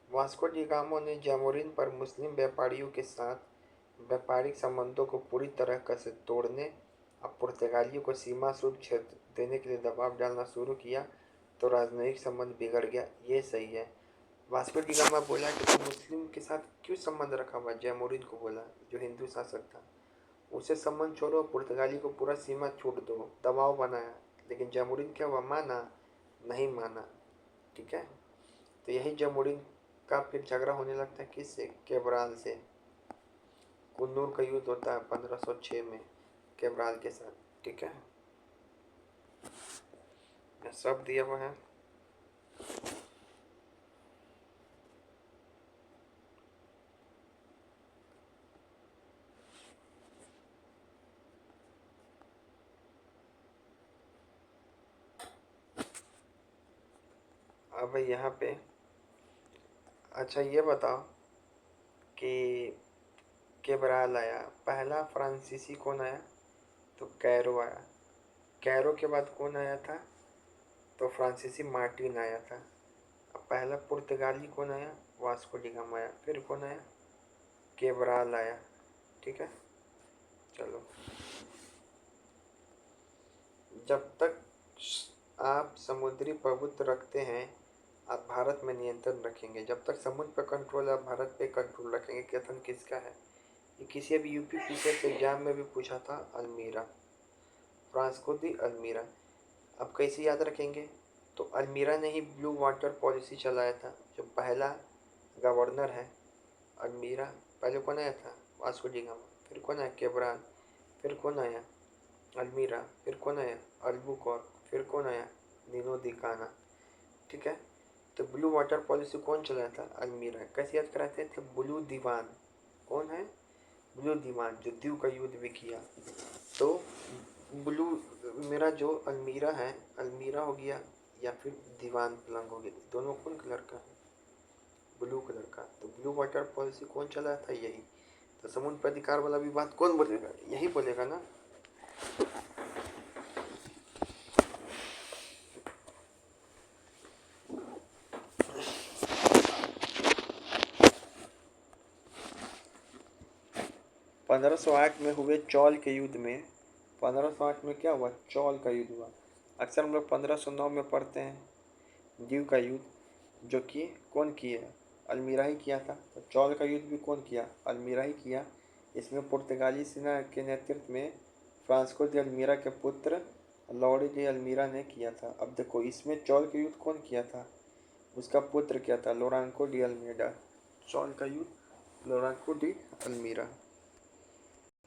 वास्को डी गामा ने जमोरिन पर मुस्लिम व्यापारियों के साथ व्यापारिक संबंधों को पूरी तरह से तोड़ने और पुर्तगालियों को सीमा शुल्क क्षेत्र देने के लिए दबाव डालना शुरू किया, तो राजनयिक संबंध बिगड़ गया। ये सही है। वास्को डी गामा बोला कि तुम मुस्लिम के साथ क्यों संबंध रखा हुआ? जमोरिन को बोला, जो हिंदू शासक था, उसे संबंध छोड़ो, पुर्तगाली को पूरा सीमा छूट दो, दबाव बनाया। लेकिन जमोरिन क्या हुआ? माना नहीं माना, ठीक है। तो यही जमोरिन का फिर झगड़ा होने लगता है किससे? केवराल से। कुन्नूर का युद्ध होता है 1506 में केवराल के साथ, ठीक है। सब दिया हुआ है। अब यहाँ पे अच्छा ये बताओ कि केवराल आया, पहला फ्रांसीसी कौन आया? तो कैरो आया। कैरो के बाद कौन आया था? तो फ्रांसीसी मार्टिन आया था। अब पहला पुर्तगाली कौन आया? वास्को डी गामा आया। फिर कौन आया? केवराल आया, ठीक है। चलो, जब तक आप समुद्री प्रभुत्व रखते हैं आप भारत में नियंत्रण रखेंगे। जब तक समुद्र पर कंट्रोल आप भारत पे कंट्रोल रखेंगे। कथन किसका है? ये किसी अभी यूपी फीचर्स एग्जाम में भी पूछा था। अल्मीरा, फ्रांस दी अल्मीरा। अब कैसे याद रखेंगे? तो अल्मीरा ने ही ब्लू वाटर पॉलिसी चलाया था, जो पहला गवर्नर है अल्मीरा। पहले कौन आया था? Vasco D gamma. फिर कौन आया? केवराल। फिर कौन आया? अल्मीरा। फिर कौन आया? अल्बुकॉर्क। फिर कौन आया? निनो दी काना, ठीक है। तो ब्लू वाटर पॉलिसी कौन चलाया था? अल्मीरा। कैसे याद कराते थे? ब्लू दीवान। कौन है? ब्लू दीवान, जो दीव का युद्ध भी किया। तो ब्लू, मेरा जो अल्मीरा है, अल्मीरा हो गया या फिर दीवान पलंग हो गया, दोनों कौन कलर का है? ब्लू कलर का। तो ब्लू वाटर पॉलिसी कौन चलाया था? यही। तो समुद्र पर अधिकार वाला भी बात कौन बोलेगा? यही बोलेगा ना। पंद्रह सौ आठ में हुए चौल के युद्ध में, 1508 में क्या हुआ? चौल का युद्ध हुआ। अक्सर हम लोग 1509 में पढ़ते हैं दीव का युद्ध। जो कि कौन किए? अल्मीरा ही किया था। तो चौल का युद्ध भी कौन किया? अल्मीरा ही किया। इसमें पुर्तगाली सेना के नेतृत्व में फ्रांसिस्को de अल्मीरा के पुत्र लॉरी de अल्मीरा ने किया था। अब देखो इसमें चौल का युद्ध कौन किया था? उसका पुत्र क्या था? लोरांको de अल्मीरा। चौल का युद्ध लोरांको de अल्मीरा।